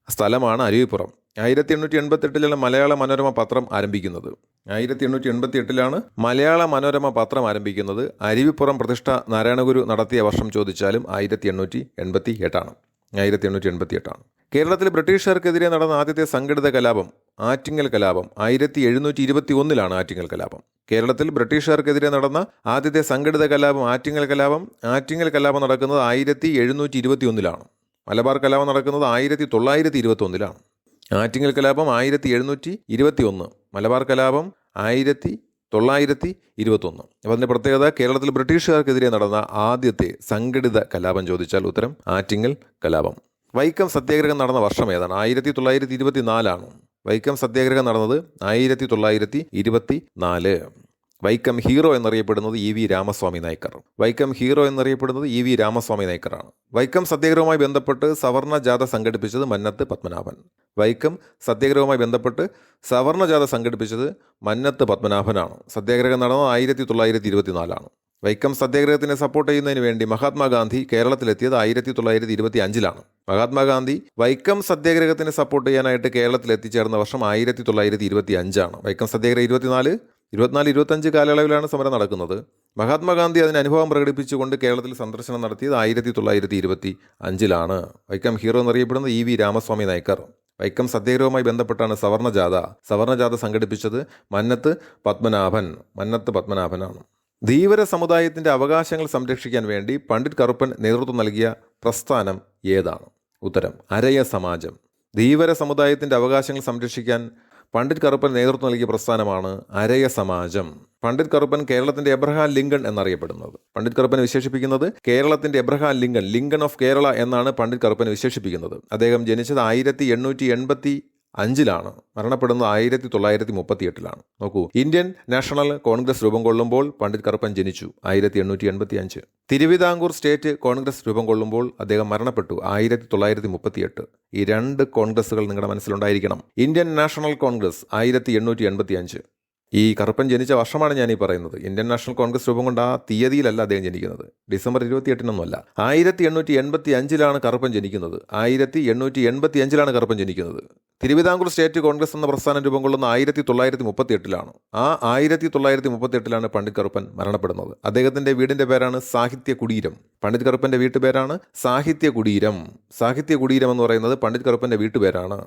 സ്ഥലമാണ് അരുവിപ്പുറം. 1888 മലയാള മനോരമ പത്രം ആരംഭിക്കുന്നത്. 1888 മലയാള മനോരമ പത്രം ആരംഭിക്കുന്നത്. അരുവിപ്പുറം പ്രതിഷ്ഠ നാരായണഗുരു നടത്തിയ വർഷം ചോദിച്ചാലും 1888 1888. കേരളത്തിൽ ബ്രിട്ടീഷുകാർക്കെതിരെ നടന്ന ആദ്യത്തെ സംഘടിത കലാപം ആറ്റിങ്ങൽ കലാപം. 1721 ആറ്റിങ്ങൽ കലാപം. കേരളത്തിൽ ബ്രിട്ടീഷുകാർക്കെതിരെ നടന്ന ആദ്യത്തെ സംഘടിത കലാപം ആറ്റിങ്ങൽ കലാപം. ആറ്റിങ്ങൽ കലാപം നടക്കുന്നത് 1721. മലബാർ കലാപം നടക്കുന്നത് 1921. ആറ്റിങ്ങൽ കലാപം 1721, മലബാർ കലാപം 1921. അപ്പോൾ അതിൻ്റെ പ്രത്യേകത, കേരളത്തിൽ ബ്രിട്ടീഷുകാർക്കെതിരെ നടന്ന ആദ്യത്തെ സംഘടിത കലാപം ചോദിച്ചാൽ ഉത്തരം ആറ്റിങ്ങൽ കലാപം. വൈക്കം സത്യാഗ്രഹം നടന്ന വർഷം ഏതാണ്? 1924. വൈക്കം സത്യാഗ്രഹം നടന്നത് 1924. വൈക്കം ഹീറോ എന്നറിയപ്പെടുന്നത് ഇ വി രാമസ്വാമി നായ്ക്കർ. വൈക്കം ഹീറോ എന്നറിയപ്പെടുന്നത് ഇ വി രാമസ്വാമി നായ്ക്കറാണ്. വൈക്കം സത്യാഗ്രഹവുമായി ബന്ധപ്പെട്ട് സവർണ ജാഥ സംഘടിപ്പിച്ചത് മന്നത്ത് പത്മനാഭൻ. വൈക്കം സത്യാഗ്രഹവുമായി ബന്ധപ്പെട്ട് സവർണ ജാഥ സംഘടിപ്പിച്ചത് മന്നത്ത് പത്മനാഭനാണ്. സത്യാഗ്രഹം നടന്നത് 1924. വൈക്കം സത്യാഗ്രഹത്തിനെ സപ്പോർട്ട് ചെയ്യുന്നതിന് വേണ്ടി മഹാത്മാഗാന്ധി കേരളത്തിലെത്തിയത് 1925. മഹാത്മാഗാന്ധി വൈക്കം സത്യാഗ്രഹത്തിനെ സപ്പോർട്ട് ചെയ്യാനായിട്ട് കേരളത്തിൽ എത്തിച്ചേർന്ന വർഷം 1925. വൈക്കം സത്യാഗ്രഹം 24, 25 കാലയളവിലാണ് സമരം നടക്കുന്നത്. മഹാത്മാഗാന്ധി അതിന് അനുഭവം പ്രകടിപ്പിച്ചുകൊണ്ട് കേരളത്തിൽ സന്ദർശനം നടത്തിയത് 1925. വൈക്കം ഹീറോ എന്നറിയപ്പെടുന്നത് ഇ വി രാമസ്വാമി നായ്ക്കർ. വൈക്കം സത്യാഗ്രഹവുമായി ബന്ധപ്പെട്ടാണ് സവർണ ജാഥ സംഘടിപ്പിച്ചത് മന്നത്ത് പത്മനാഭനാണ്. ധീവര സമുദായത്തിൻ്റെ അവകാശങ്ങൾ സംരക്ഷിക്കാൻ വേണ്ടി പണ്ഡിറ്റ് കറുപ്പൻ നേതൃത്വം നൽകിയ പ്രസ്ഥാനം ഏതാണ്? ഉത്തരം അരയ സമാജം. ധീവര സമുദായത്തിൻ്റെ അവകാശങ്ങൾ സംരക്ഷിക്കാൻ പണ്ഡിറ്റ് കറുപ്പൻ നേതൃത്വം നൽകിയ പ്രസ്ഥാനമാണ് അരയ സമാജം. പണ്ഡിറ്റ് കറുപ്പൻ കേരളത്തിന്റെ എബ്രഹാം ലിങ്കൺ എന്നറിയപ്പെടുന്നത്. പണ്ഡിറ്റ് കറുപ്പനെ വിശേഷിപ്പിക്കുന്നത് കേരളത്തിന്റെ Abraham Lincoln, Lincoln of Kerala എന്നാണ് പണ്ഡിറ്റ് കറുപ്പനെ വിശേഷിപ്പിക്കുന്നത്. അദ്ദേഹം ജനിച്ചത് 1885 മരണപ്പെടുന്നത് 1938. നോക്കൂ, ഇന്ത്യൻ നാഷണൽ കോൺഗ്രസ് രൂപം കൊള്ളുമ്പോൾ പണ്ഡിറ്റ് കറുപ്പൻ ജനിച്ചു 1885. തിരുവിതാംകൂർ സ്റ്റേറ്റ് കോൺഗ്രസ് രൂപം കൊള്ളുമ്പോൾ അദ്ദേഹം മരണപ്പെട്ടു 1938. ഈ രണ്ട് കോൺഗ്രസുകൾ നിങ്ങളുടെ മനസ്സിലുണ്ടായിരിക്കണം. Indian National Congress 1885. ഈ കറുപ്പൻ ജനിച്ച വർഷമാണ് ഞാൻ ഈ പറയുന്നത്. ഇന്ത്യൻ നാഷണൽ കോൺഗ്രസ് രൂപം കൊണ്ട് ആ തീയതിയിലല്ല അദ്ദേഹം ജനിക്കുന്നത്, ഡിസംബർ 28 1885 കറുപ്പൻ ജനിക്കുന്നത്. 1885 കറുപ്പൻ ജനിക്കുന്നത്. തിരുവിതാംകൂർ സ്റ്റേറ്റ് കോൺഗ്രസ് എന്ന പ്രസ്ഥാനം രൂപം കൊള്ളുന്ന 1938. ആ 1938 പണ്ഡിറ്റ് കറുപ്പൻ മരണപ്പെടുന്നത്. അദ്ദേഹത്തിന്റെ വീടിന്റെ പേരാണ് സാഹിത്യ കുടീരം. പണ്ഡിറ്റ് കറുപ്പന്റെ വീട്ടുപേരാണ് സാഹിത്യ കുടീരം. സാഹിത്യ കുടീരം എന്ന് പറയുന്നത് പണ്ഡിറ്റ് കറുപ്പന്റെ വീട്ടുപേരാണ്.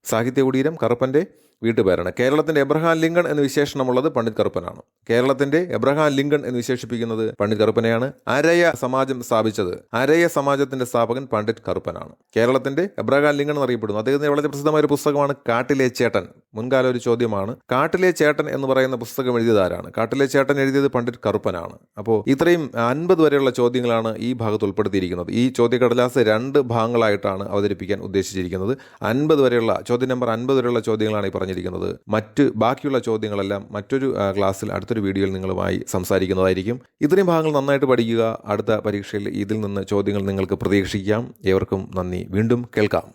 സാഹിത്യ കുടീരം കറുപ്പന്റെ വീട്ടുപേരാണ്. കേരളത്തിന്റെ എബ്രഹാം ലിങ്കൺ എന്ന് വിശേഷണമുള്ളത് പണ്ഡിറ്റ് കറുപ്പനാണ്. കേരളത്തിന്റെ എബ്രഹാം ലിങ്കൺ എന്ന് വിശേഷിപ്പിക്കുന്നത് പണ്ഡിറ്റ് കറുപ്പനെയാണ്. അരയ സമാജം സ്ഥാപിച്ചത്, അരയ സമാജത്തിന്റെ സ്ഥാപകൻ പണ്ഡിറ്റ് കറുപ്പനാണ്. കേരളത്തിന്റെ എബ്രഹാം ലിങ്കൺ എന്നറിയപ്പെടുന്നു. അദ്ദേഹത്തിന്റെ വളരെ പ്രസിദ്ധമായ ഒരു പുസ്തകമാണ് കാട്ടിലെ ചേട്ടൻ. മുൻകാല ഒരു ചോദ്യമാണ്, കാട്ടിലെ ചേട്ടൻ എന്ന് പറയുന്ന പുസ്തകം എഴുതിയതാരാണ്? കാട്ടിലെ ചേട്ടൻ എഴുതിയത് പണ്ഡിറ്റ് കറുപ്പനാണ്. അപ്പോൾ ഇത്രയും 50 വരെയുള്ള ചോദ്യങ്ങളാണ് ഈ ഭാഗത്ത് ഉൾപ്പെടുത്തിയിരിക്കുന്നത്. ഈ ചോദ്യക്കടലാസ് 2 ഭാഗങ്ങളായിട്ടാണ് അവതരിപ്പിക്കാൻ ഉദ്ദേശിച്ചിരിക്കുന്നത്. 50 വരെയുള്ള ചോദ്യം നമ്പർ 50 വരെയുള്ള ചോദ്യങ്ങളാണ് ഈ പറഞ്ഞിരിക്കുന്നത്. ബാക്കിയുള്ള ചോദ്യങ്ങളെല്ലാം മറ്റൊരു ക്ലാസ്സിൽ, അടുത്തൊരു വീഡിയോയിൽ നിങ്ങളുമായി സംസാരിക്കുന്നതായിരിക്കും. ഇത്രയും ഭാഗങ്ങൾ നന്നായിട്ട് പഠിക്കുക. അടുത്ത പരീക്ഷയിൽ ഇതിൽ നിന്ന് ചോദ്യങ്ങൾ നിങ്ങൾക്ക് പ്രതീക്ഷിക്കാം. ഏവർക്കും നന്ദി. വീണ്ടും കേൾക്കാം.